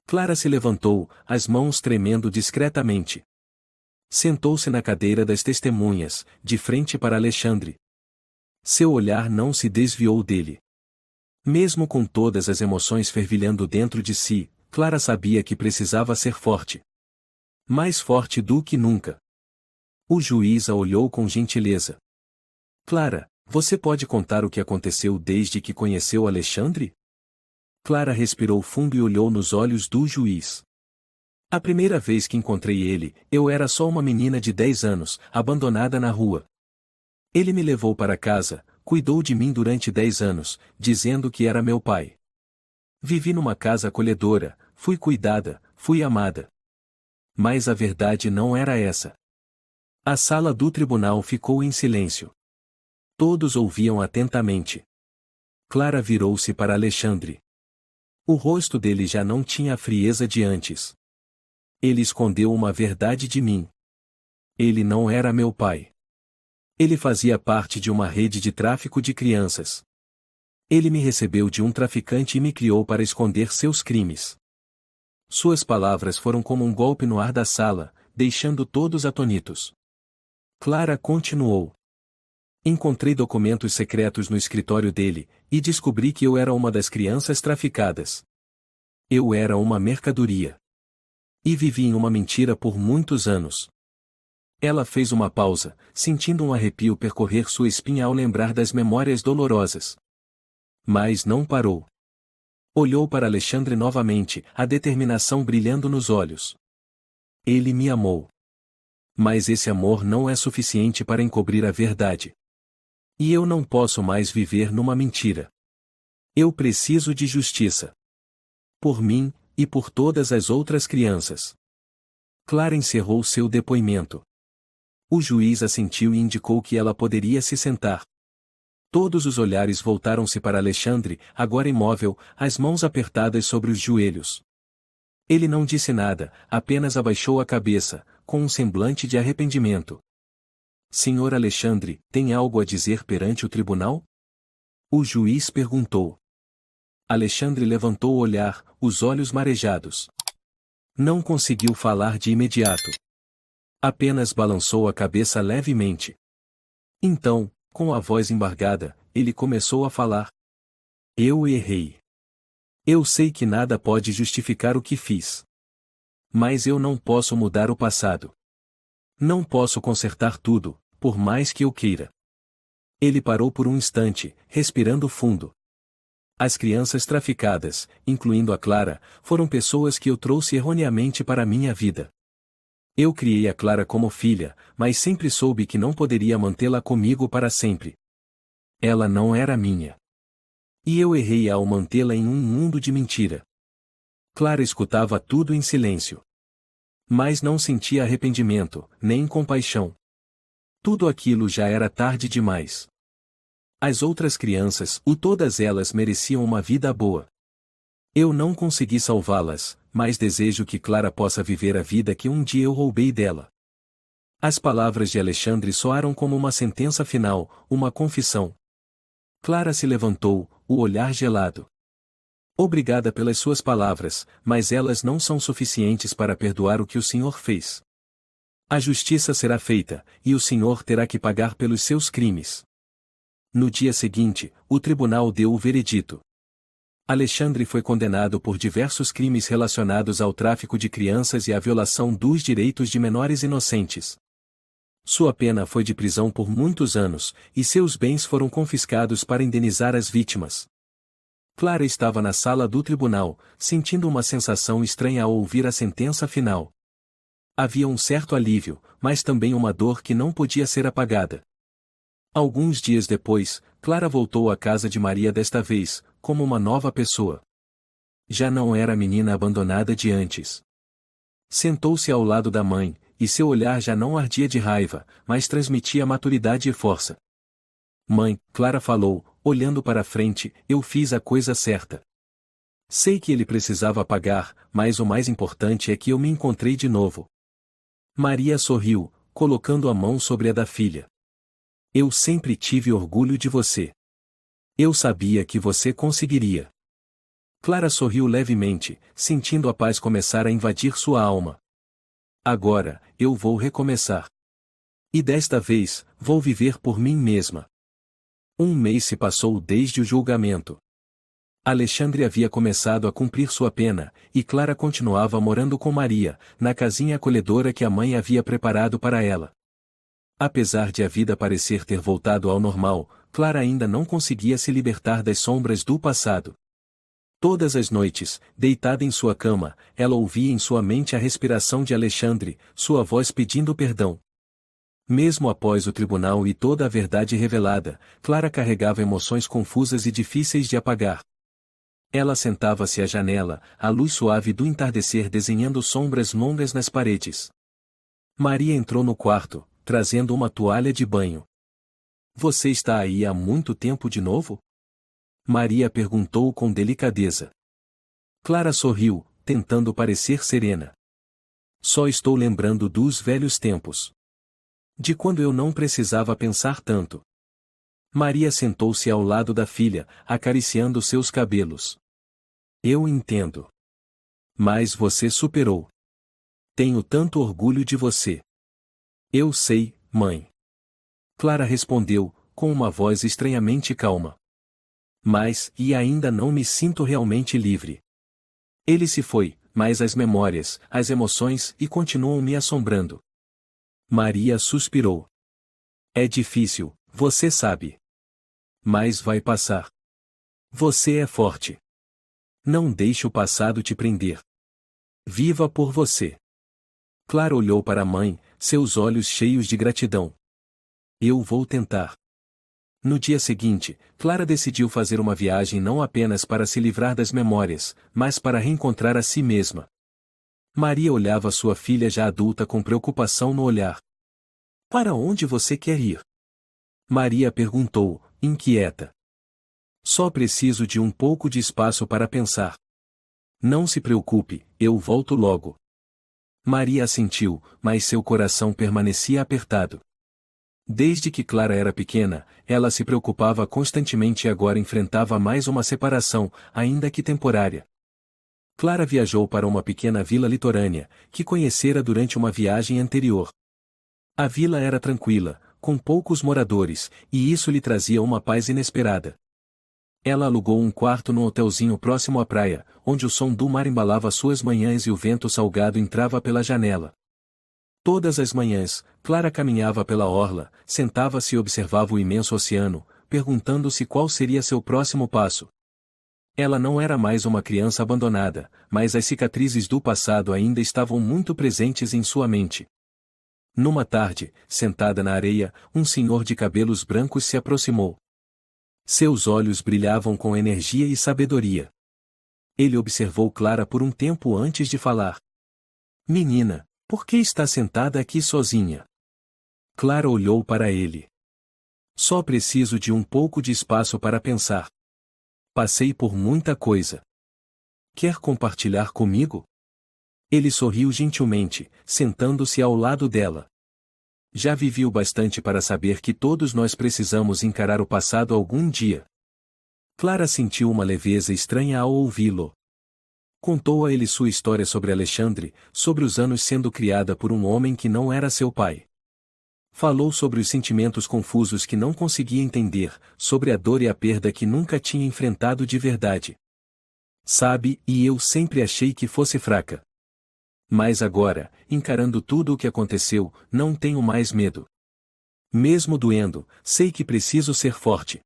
Clara se levantou, as mãos tremendo discretamente. Sentou-se na cadeira das testemunhas, de frente para Alexandre. Seu olhar não se desviou dele. Mesmo com todas as emoções fervilhando dentro de si, Clara sabia que precisava ser forte. Mais forte do que nunca. O juiz a olhou com gentileza. Clara, você pode contar o que aconteceu desde que conheceu Alexandre? Clara respirou fundo e olhou nos olhos do juiz. A primeira vez que encontrei ele, eu era só uma menina de 10 anos, abandonada na rua. Ele me levou para casa, cuidou de mim durante 10 anos, dizendo que era meu pai. Vivi numa casa acolhedora, fui cuidada, fui amada. Mas a verdade não era essa. A sala do tribunal ficou em silêncio. Todos ouviam atentamente. Clara virou-se para Alexandre. O rosto dele já não tinha a frieza de antes. Ele escondeu uma verdade de mim. Ele não era meu pai. Ele fazia parte de uma rede de tráfico de crianças. Ele me recebeu de um traficante e me criou para esconder seus crimes. Suas palavras foram como um golpe no ar da sala, deixando todos atônitos. Clara continuou. Encontrei documentos secretos no escritório dele, e descobri que eu era uma das crianças traficadas. Eu era uma mercadoria. E vivi em uma mentira por muitos anos. Ela fez uma pausa, sentindo um arrepio percorrer sua espinha ao lembrar das memórias dolorosas. Mas não parou. Olhou para Alexandre novamente, a determinação brilhando nos olhos. Ele me amou. Mas esse amor não é suficiente para encobrir a verdade. E eu não posso mais viver numa mentira. Eu preciso de justiça. Por mim, e por todas as outras crianças. Clara encerrou seu depoimento. O juiz assentiu e indicou que ela poderia se sentar. Todos os olhares voltaram-se para Alexandre, agora imóvel, as mãos apertadas sobre os joelhos. Ele não disse nada, apenas abaixou a cabeça, com um semblante de arrependimento. Senhor Alexandre, tem algo a dizer perante o tribunal? O juiz perguntou. Alexandre levantou o olhar, os olhos marejados. Não conseguiu falar de imediato. Apenas balançou a cabeça levemente. Então, com a voz embargada, ele começou a falar. Eu errei. Eu sei que nada pode justificar o que fiz. Mas eu não posso mudar o passado. Não posso consertar tudo, por mais que eu queira. Ele parou por um instante, respirando fundo. As crianças traficadas, incluindo a Clara, foram pessoas que eu trouxe erroneamente para a minha vida. Eu criei a Clara como filha, mas sempre soube que não poderia mantê-la comigo para sempre. Ela não era minha. E eu errei ao mantê-la em um mundo de mentira. Clara escutava tudo em silêncio. Mas não sentia arrependimento, nem compaixão. Tudo aquilo já era tarde demais. As outras crianças, todas elas mereciam uma vida boa. Eu não consegui salvá-las, mas desejo que Clara possa viver a vida que um dia eu roubei dela. As palavras de Alexandre soaram como uma sentença final, uma confissão. Clara se levantou, o olhar gelado. Obrigada pelas suas palavras, mas elas não são suficientes para perdoar o que o senhor fez. A justiça será feita, e o senhor terá que pagar pelos seus crimes. No dia seguinte, o tribunal deu o veredito. Alexandre foi condenado por diversos crimes relacionados ao tráfico de crianças e à violação dos direitos de menores inocentes. Sua pena foi de prisão por muitos anos, e seus bens foram confiscados para indenizar as vítimas. Clara estava na sala do tribunal, sentindo uma sensação estranha ao ouvir a sentença final. Havia um certo alívio, mas também uma dor que não podia ser apagada. Alguns dias depois, Clara voltou à casa de Maria desta vez, como uma nova pessoa. Já não era a menina abandonada de antes. Sentou-se ao lado da mãe, e seu olhar já não ardia de raiva, mas transmitia maturidade e força. Mãe, Clara falou, olhando para a frente, eu fiz a coisa certa. Sei que ele precisava pagar, mas o mais importante é que eu me encontrei de novo. Maria sorriu, colocando a mão sobre a da filha. Eu sempre tive orgulho de você. Eu sabia que você conseguiria. Clara sorriu levemente, sentindo a paz começar a invadir sua alma. Agora, eu vou recomeçar. E desta vez, vou viver por mim mesma. Um mês se passou desde o julgamento. Alexandre havia começado a cumprir sua pena, e Clara continuava morando com Maria, na casinha acolhedora que a mãe havia preparado para ela. Apesar de a vida parecer ter voltado ao normal, Clara ainda não conseguia se libertar das sombras do passado. Todas as noites, deitada em sua cama, ela ouvia em sua mente a respiração de Alexandre, sua voz pedindo perdão. Mesmo após o tribunal e toda a verdade revelada, Clara carregava emoções confusas e difíceis de apagar. Ela sentava-se à janela, a luz suave do entardecer desenhando sombras longas nas paredes. Maria entrou no quarto, trazendo uma toalha de banho. Você está aí há muito tempo de novo? Maria perguntou com delicadeza. Clara sorriu, tentando parecer serena. Só estou lembrando dos velhos tempos. De quando eu não precisava pensar tanto. Maria sentou-se ao lado da filha, acariciando seus cabelos. Eu entendo. Mas você superou. Tenho tanto orgulho de você. Eu sei, mãe. Clara respondeu, com uma voz estranhamente calma. Mas, e ainda não me sinto realmente livre. Ele se foi, mas as memórias, as emoções continuam me assombrando. Maria suspirou. É difícil, você sabe. Mas vai passar. Você é forte. Não deixe o passado te prender. Viva por você. Clara olhou para a mãe, seus olhos cheios de gratidão. Eu vou tentar. No dia seguinte, Clara decidiu fazer uma viagem não apenas para se livrar das memórias, mas para reencontrar a si mesma. Maria olhava sua filha já adulta com preocupação no olhar. Para onde você quer ir? Maria perguntou, inquieta. Só preciso de um pouco de espaço para pensar. Não se preocupe, eu volto logo. Maria assentiu, mas seu coração permanecia apertado. Desde que Clara era pequena, ela se preocupava constantemente e agora enfrentava mais uma separação, ainda que temporária. Clara viajou para uma pequena vila litorânea, que conhecera durante uma viagem anterior. A vila era tranquila, com poucos moradores, e isso lhe trazia uma paz inesperada. Ela alugou um quarto num hotelzinho próximo à praia, onde o som do mar embalava suas manhãs e o vento salgado entrava pela janela. Todas as manhãs, Clara caminhava pela orla, sentava-se e observava o imenso oceano, perguntando-se qual seria seu próximo passo. Ela não era mais uma criança abandonada, mas as cicatrizes do passado ainda estavam muito presentes em sua mente. Numa tarde, sentada na areia, um senhor de cabelos brancos se aproximou. Seus olhos brilhavam com energia e sabedoria. Ele observou Clara por um tempo antes de falar. Menina, por que está sentada aqui sozinha? Clara olhou para ele. Só preciso de um pouco de espaço para pensar. Passei por muita coisa. Quer compartilhar comigo? Ele sorriu gentilmente, sentando-se ao lado dela. Já vivi o bastante para saber que todos nós precisamos encarar o passado algum dia. Clara sentiu uma leveza estranha ao ouvi-lo. Contou a ele sua história sobre Alexandre, sobre os anos sendo criada por um homem que não era seu pai. Falou sobre os sentimentos confusos que não conseguia entender, sobre a dor e a perda que nunca tinha enfrentado de verdade. Sabe, e eu sempre achei que fosse fraca. Mas agora, encarando tudo o que aconteceu, não tenho mais medo. Mesmo doendo, sei que preciso ser forte.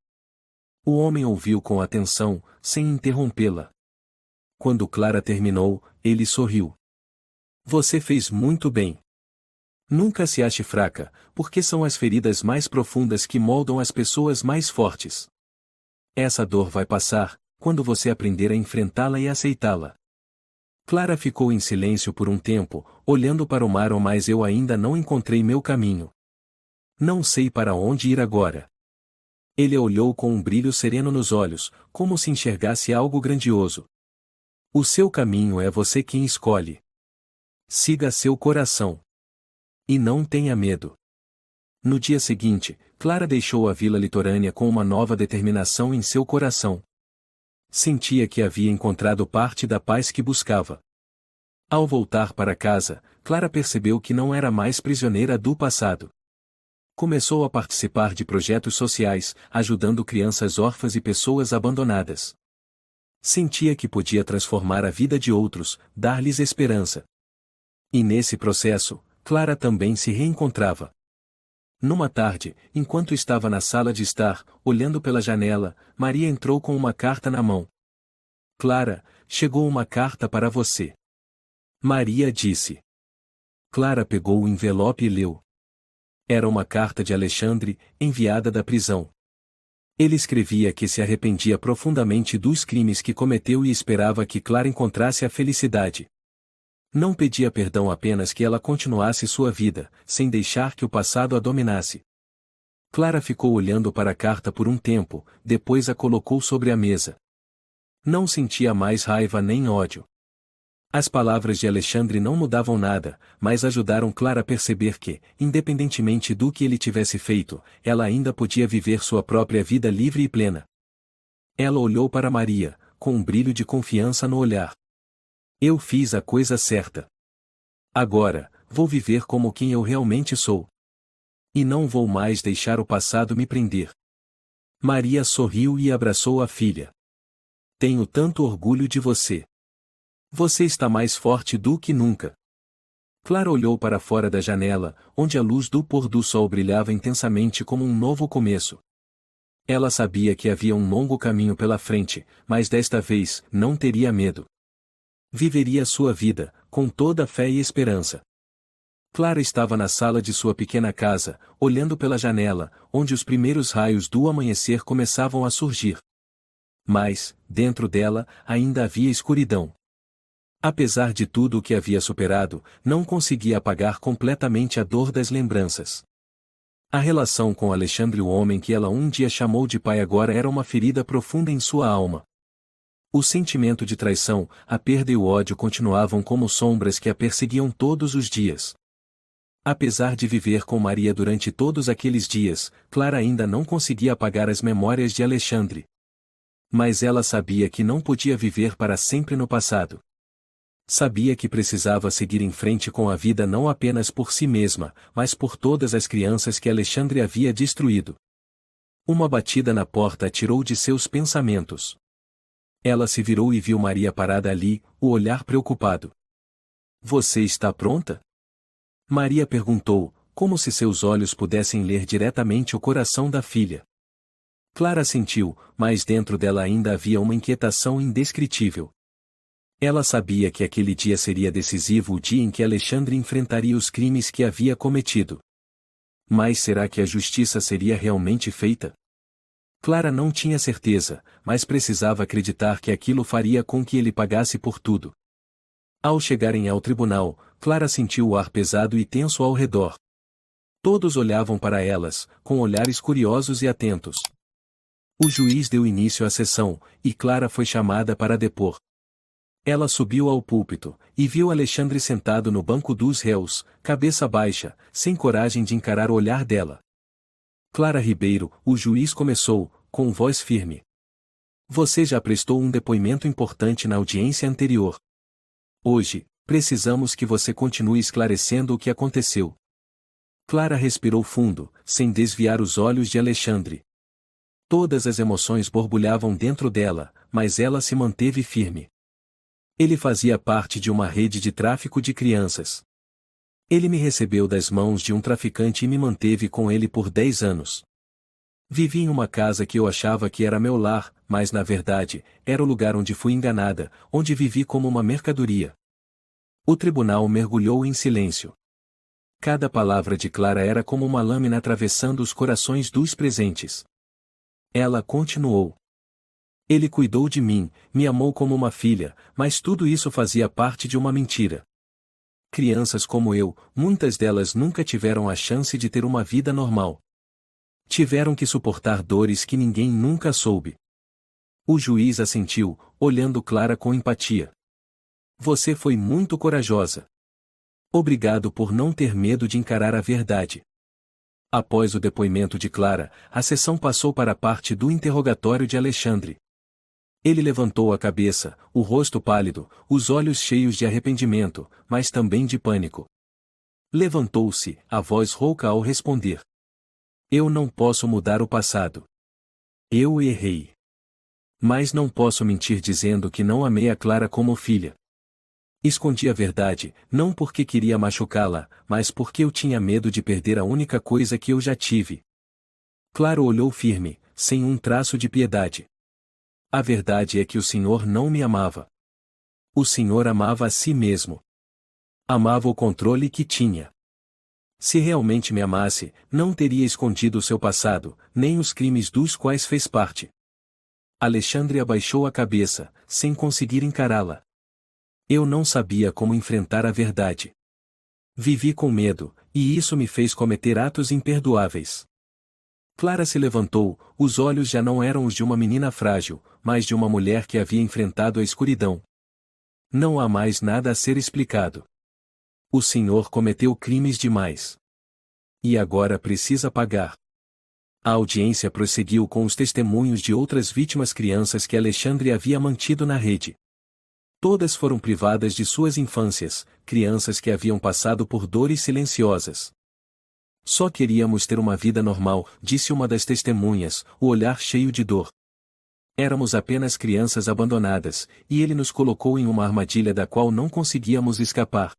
O homem ouviu com atenção, sem interrompê-la. Quando Clara terminou, ele sorriu. Você fez muito bem. Nunca se ache fraca, porque são as feridas mais profundas que moldam as pessoas mais fortes. Essa dor vai passar, quando você aprender a enfrentá-la e aceitá-la. Clara ficou em silêncio por um tempo, olhando para o mar, mas eu ainda não encontrei meu caminho. Não sei para onde ir agora. Ele a olhou com um brilho sereno nos olhos, como se enxergasse algo grandioso. O seu caminho é você quem escolhe. Siga seu coração. E não tenha medo. No dia seguinte, Clara deixou a vila litorânea com uma nova determinação em seu coração. Sentia que havia encontrado parte da paz que buscava. Ao voltar para casa, Clara percebeu que não era mais prisioneira do passado. Começou a participar de projetos sociais, ajudando crianças órfãs e pessoas abandonadas. Sentia que podia transformar a vida de outros, dar-lhes esperança. E nesse processo, Clara também se reencontrava. Numa tarde, enquanto estava na sala de estar, olhando pela janela, Maria entrou com uma carta na mão. Clara, chegou uma carta para você. Maria disse. Clara pegou o envelope e leu. Era uma carta de Alexandre, enviada da prisão. Ele escrevia que se arrependia profundamente dos crimes que cometeu e esperava que Clara encontrasse a felicidade. Não pedia perdão, apenas que ela continuasse sua vida, sem deixar que o passado a dominasse. Clara ficou olhando para a carta por um tempo, depois a colocou sobre a mesa. Não sentia mais raiva nem ódio. As palavras de Alexandre não mudavam nada, mas ajudaram Clara a perceber que, independentemente do que ele tivesse feito, ela ainda podia viver sua própria vida livre e plena. Ela olhou para Maria, com um brilho de confiança no olhar. Eu fiz a coisa certa. Agora, vou viver como quem eu realmente sou. E não vou mais deixar o passado me prender. Maria sorriu e abraçou a filha. Tenho tanto orgulho de você. Você está mais forte do que nunca. Clara olhou para fora da janela, onde a luz do pôr do sol brilhava intensamente como um novo começo. Ela sabia que havia um longo caminho pela frente, mas desta vez, não teria medo. Viveria sua vida, com toda a fé e esperança. Clara estava na sala de sua pequena casa, olhando pela janela, onde os primeiros raios do amanhecer começavam a surgir. Mas, dentro dela, ainda havia escuridão. Apesar de tudo o que havia superado, não conseguia apagar completamente a dor das lembranças. A relação com Alexandre, o homem que ela um dia chamou de pai, agora era uma ferida profunda em sua alma. O sentimento de traição, a perda e o ódio continuavam como sombras que a perseguiam todos os dias. Apesar de viver com Maria durante todos aqueles dias, Clara ainda não conseguia apagar as memórias de Alexandre. Mas ela sabia que não podia viver para sempre no passado. Sabia que precisava seguir em frente com a vida, não apenas por si mesma, mas por todas as crianças que Alexandre havia destruído. Uma batida na porta a tirou de seus pensamentos. Ela se virou e viu Maria parada ali, o olhar preocupado. Você está pronta? Maria perguntou, como se seus olhos pudessem ler diretamente o coração da filha. Clara sentiu, mas dentro dela ainda havia uma inquietação indescritível. Ela sabia que aquele dia seria decisivo, o dia em que Alexandre enfrentaria os crimes que havia cometido. Mas será que a justiça seria realmente feita? Clara não tinha certeza, mas precisava acreditar que aquilo faria com que ele pagasse por tudo. Ao chegarem ao tribunal, Clara sentiu o ar pesado e tenso ao redor. Todos olhavam para elas, com olhares curiosos e atentos. O juiz deu início à sessão, e Clara foi chamada para depor. Ela subiu ao púlpito, e viu Alexandre sentado no banco dos réus, cabeça baixa, sem coragem de encarar o olhar dela. Clara Ribeiro, o juiz começou, com voz firme. Você já prestou um depoimento importante na audiência anterior. Hoje, precisamos que você continue esclarecendo o que aconteceu. Clara respirou fundo, sem desviar os olhos de Alexandre. Todas as emoções borbulhavam dentro dela, mas ela se manteve firme. Ele fazia parte de uma rede de tráfico de crianças. Ele me recebeu das mãos de um traficante e me manteve com ele por 10 anos. Vivi em uma casa que eu achava que era meu lar, mas na verdade, era o lugar onde fui enganada, onde vivi como uma mercadoria. O tribunal mergulhou em silêncio. Cada palavra de Clara era como uma lâmina atravessando os corações dos presentes. Ela continuou. Ele cuidou de mim, me amou como uma filha, mas tudo isso fazia parte de uma mentira. Crianças como eu, muitas delas nunca tiveram a chance de ter uma vida normal. Tiveram que suportar dores que ninguém nunca soube. O juiz assentiu, olhando Clara com empatia. Você foi muito corajosa. Obrigado por não ter medo de encarar a verdade. Após o depoimento de Clara, a sessão passou para a parte do interrogatório de Alexandre. Ele levantou a cabeça, o rosto pálido, os olhos cheios de arrependimento, mas também de pânico. Levantou-se, a voz rouca ao responder. Eu não posso mudar o passado. Eu errei. Mas não posso mentir dizendo que não amei a Clara como filha. Escondi a verdade, não porque queria machucá-la, mas porque eu tinha medo de perder a única coisa que eu já tive. Clara olhou firme, sem um traço de piedade. A verdade é que o senhor não me amava. O senhor amava a si mesmo. Amava o controle que tinha. Se realmente me amasse, não teria escondido o seu passado, nem os crimes dos quais fez parte. Alexandre abaixou a cabeça, sem conseguir encará-la. Eu não sabia como enfrentar a verdade. Vivi com medo, e isso me fez cometer atos imperdoáveis. Clara se levantou, os olhos já não eram os de uma menina frágil, mas de uma mulher que havia enfrentado a escuridão. Não há mais nada a ser explicado. O senhor cometeu crimes demais. E agora precisa pagar. A audiência prosseguiu com os testemunhos de outras vítimas crianças que Alexandre havia mantido na rede. Todas foram privadas de suas infâncias, crianças que haviam passado por dores silenciosas. Só queríamos ter uma vida normal, disse uma das testemunhas, o olhar cheio de dor. Éramos apenas crianças abandonadas, e ele nos colocou em uma armadilha da qual não conseguíamos escapar.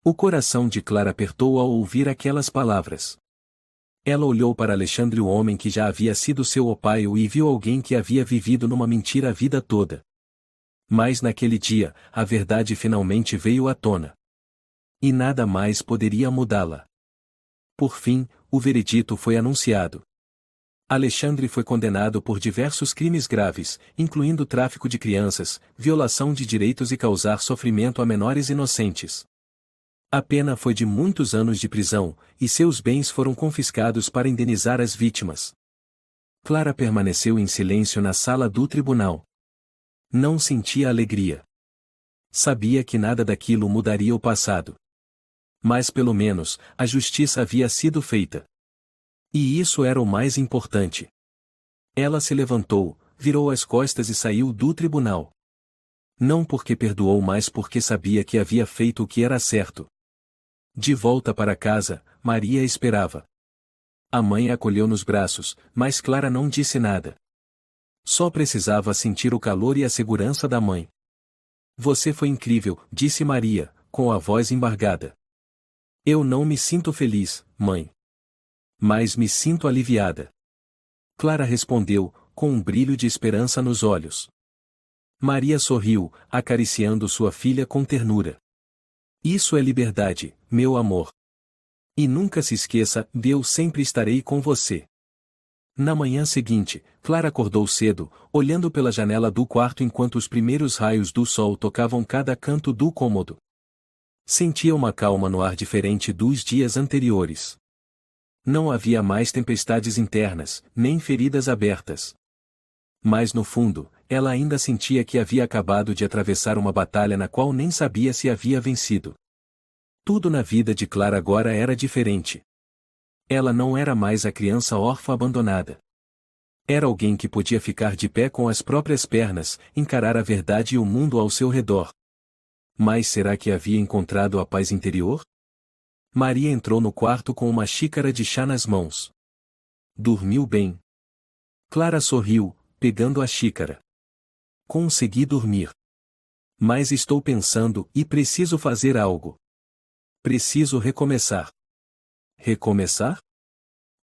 O coração de Clara apertou ao ouvir aquelas palavras. Ela olhou para Alexandre, o homem que já havia sido seu opaio, e viu alguém que havia vivido numa mentira a vida toda. Mas naquele dia, a verdade finalmente veio à tona. E nada mais poderia mudá-la. Por fim, o veredito foi anunciado. Alexandre foi condenado por diversos crimes graves, incluindo tráfico de crianças, violação de direitos e causar sofrimento a menores inocentes. A pena foi de muitos anos de prisão, e seus bens foram confiscados para indenizar as vítimas. Clara permaneceu em silêncio na sala do tribunal. Não sentia alegria. Sabia que nada daquilo mudaria o passado. Mas pelo menos, a justiça havia sido feita. E isso era o mais importante. Ela se levantou, virou as costas e saiu do tribunal. Não porque perdoou, mas porque sabia que havia feito o que era certo. De volta para casa, Maria esperava. A mãe a acolheu nos braços, mas Clara não disse nada. Só precisava sentir o calor e a segurança da mãe. Você foi incrível, disse Maria, com a voz embargada. Eu não me sinto feliz, mãe. Mas me sinto aliviada. Clara respondeu, com um brilho de esperança nos olhos. Maria sorriu, acariciando sua filha com ternura. Isso é liberdade, meu amor. E nunca se esqueça, eu sempre estarei com você. Na manhã seguinte, Clara acordou cedo, olhando pela janela do quarto enquanto os primeiros raios do sol tocavam cada canto do cômodo. Sentia uma calma no ar diferente dos dias anteriores. Não havia mais tempestades internas, nem feridas abertas. Mas no fundo, ela ainda sentia que havia acabado de atravessar uma batalha na qual nem sabia se havia vencido. Tudo na vida de Clara agora era diferente. Ela não era mais a criança órfã abandonada. Era alguém que podia ficar de pé com as próprias pernas, encarar a verdade e o mundo ao seu redor. Mas será que havia encontrado a paz interior? Maria entrou no quarto com uma xícara de chá nas mãos. Dormiu bem. Clara sorriu, pegando a xícara. Consegui dormir. Mas estou pensando e preciso fazer algo. Preciso recomeçar. Recomeçar?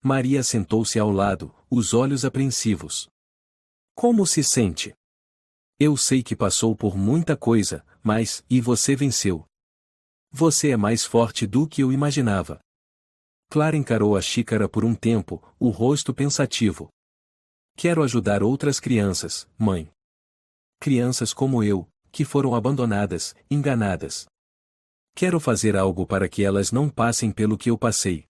Maria sentou-se ao lado, os olhos apreensivos. Como se sente? Eu sei que passou por muita coisa, mas, e você venceu. Você é mais forte do que eu imaginava. Clara encarou a xícara por um tempo, o rosto pensativo. Quero ajudar outras crianças, mãe. Crianças como eu, que foram abandonadas, enganadas. Quero fazer algo para que elas não passem pelo que eu passei.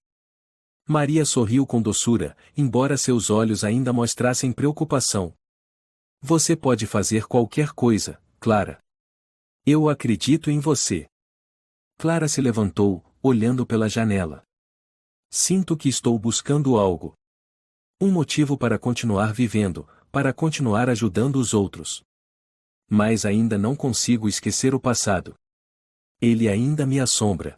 Maria sorriu com doçura, embora seus olhos ainda mostrassem preocupação. Você pode fazer qualquer coisa, Clara. Eu acredito em você. Clara se levantou, olhando pela janela. Sinto que estou buscando algo. Um motivo para continuar vivendo, para continuar ajudando os outros. Mas ainda não consigo esquecer o passado. Ele ainda me assombra.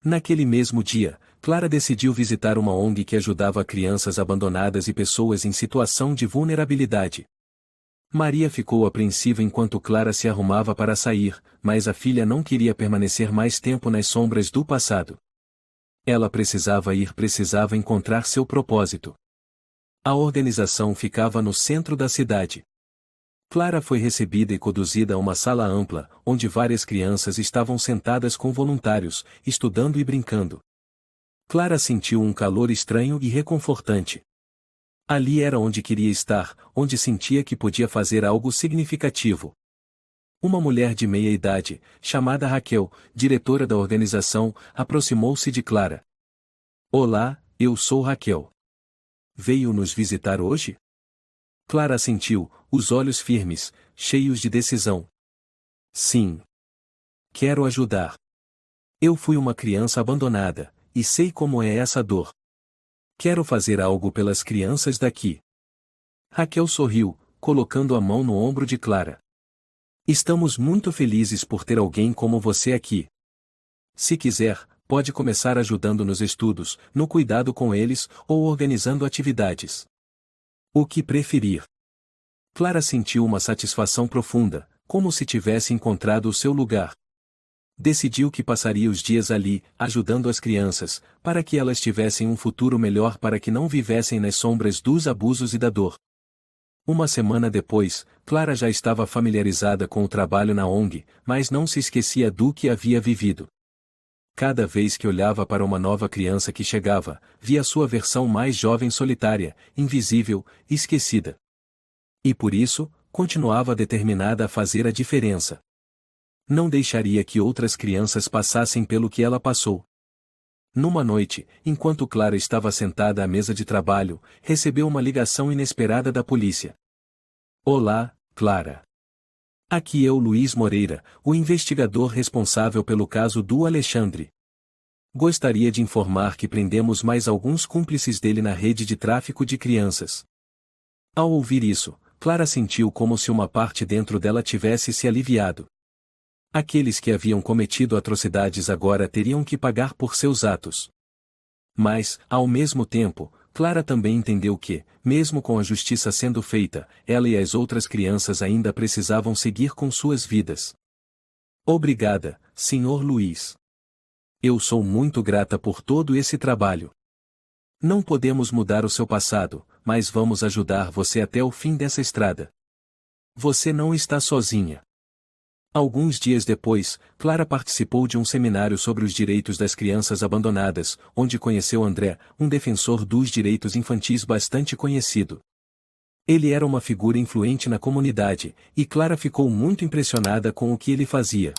Naquele mesmo dia, Clara decidiu visitar uma ONG que ajudava crianças abandonadas e pessoas em situação de vulnerabilidade. Maria ficou apreensiva enquanto Clara se arrumava para sair, mas a filha não queria permanecer mais tempo nas sombras do passado. Ela precisava encontrar seu propósito. A organização ficava no centro da cidade. Clara foi recebida e conduzida a uma sala ampla, onde várias crianças estavam sentadas com voluntários, estudando e brincando. Clara sentiu um calor estranho e reconfortante. Ali era onde queria estar, onde sentia que podia fazer algo significativo. Uma mulher de meia idade, chamada Raquel, diretora da organização, aproximou-se de Clara. Olá, eu sou Raquel. Veio nos visitar hoje? Clara assentiu, os olhos firmes, cheios de decisão. Sim. Quero ajudar. Eu fui uma criança abandonada, e sei como é essa dor. Quero fazer algo pelas crianças daqui. Raquel sorriu, colocando a mão no ombro de Clara. Estamos muito felizes por ter alguém como você aqui. Se quiser, pode começar ajudando nos estudos, no cuidado com eles, ou organizando atividades. O que preferir. Clara sentiu uma satisfação profunda, como se tivesse encontrado o seu lugar. Decidiu que passaria os dias ali, ajudando as crianças, para que elas tivessem um futuro melhor, para que não vivessem nas sombras dos abusos e da dor. Uma semana depois, Clara já estava familiarizada com o trabalho na ONG, mas não se esquecia do que havia vivido. Cada vez que olhava para uma nova criança que chegava, via sua versão mais jovem solitária, invisível, esquecida. E por isso, continuava determinada a fazer a diferença. Não deixaria que outras crianças passassem pelo que ela passou. Numa noite, enquanto Clara estava sentada à mesa de trabalho, recebeu uma ligação inesperada da polícia. Olá, Clara. Aqui é o Luiz Moreira, o investigador responsável pelo caso do Alexandre. Gostaria de informar que prendemos mais alguns cúmplices dele na rede de tráfico de crianças. Ao ouvir isso, Clara sentiu como se uma parte dentro dela tivesse se aliviado. Aqueles que haviam cometido atrocidades agora teriam que pagar por seus atos. Mas, ao mesmo tempo, Clara também entendeu que, mesmo com a justiça sendo feita, ela e as outras crianças ainda precisavam seguir com suas vidas. Obrigada, Sr. Luiz. Eu sou muito grata por todo esse trabalho. Não podemos mudar o seu passado, mas vamos ajudar você até o fim dessa estrada. Você não está sozinha. Alguns dias depois, Clara participou de um seminário sobre os direitos das crianças abandonadas, onde conheceu André, um defensor dos direitos infantis bastante conhecido. Ele era uma figura influente na comunidade, e Clara ficou muito impressionada com o que ele fazia.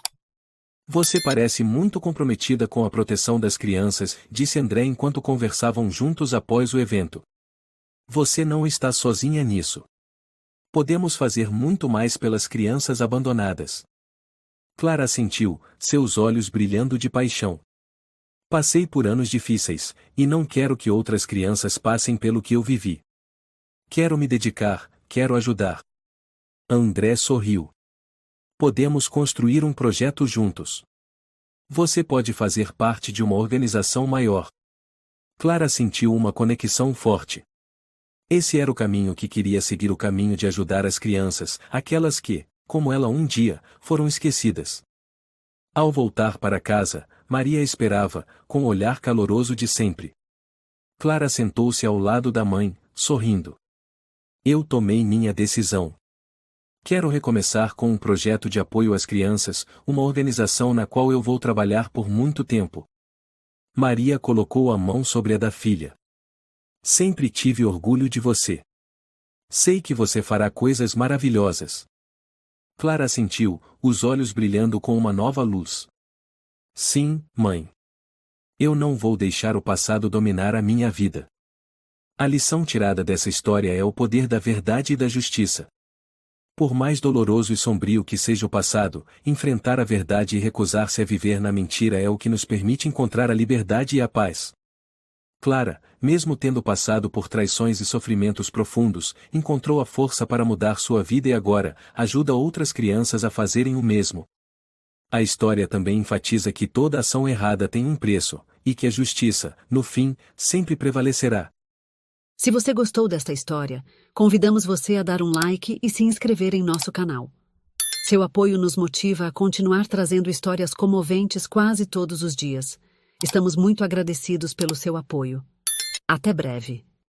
Você parece muito comprometida com a proteção das crianças, disse André enquanto conversavam juntos após o evento. Você não está sozinha nisso. Podemos fazer muito mais pelas crianças abandonadas. Clara assentiu, seus olhos brilhando de paixão. Passei por anos difíceis, e não quero que outras crianças passem pelo que eu vivi. Quero me dedicar, quero ajudar. André sorriu. Podemos construir um projeto juntos. Você pode fazer parte de uma organização maior. Clara sentiu uma conexão forte. Esse era o caminho que queria seguir, o caminho de ajudar as crianças, aquelas que, como ela um dia, foram esquecidas. Ao voltar para casa, Maria esperava, com o olhar caloroso de sempre. Clara sentou-se ao lado da mãe, sorrindo. Eu tomei minha decisão. Quero recomeçar com um projeto de apoio às crianças, uma organização na qual eu vou trabalhar por muito tempo. Maria colocou a mão sobre a da filha. Sempre tive orgulho de você. Sei que você fará coisas maravilhosas. Clara assentiu, os olhos brilhando com uma nova luz. Sim, mãe. Eu não vou deixar o passado dominar a minha vida. A lição tirada dessa história é o poder da verdade e da justiça. Por mais doloroso e sombrio que seja o passado, enfrentar a verdade e recusar-se a viver na mentira é o que nos permite encontrar a liberdade e a paz. Clara, mesmo tendo passado por traições e sofrimentos profundos, encontrou a força para mudar sua vida e agora, ajuda outras crianças a fazerem o mesmo. A história também enfatiza que toda ação errada tem um preço, e que a justiça, no fim, sempre prevalecerá. Se você gostou desta história, convidamos você a dar um like e se inscrever em nosso canal. Seu apoio nos motiva a continuar trazendo histórias comoventes quase todos os dias. Estamos muito agradecidos pelo seu apoio. Até breve.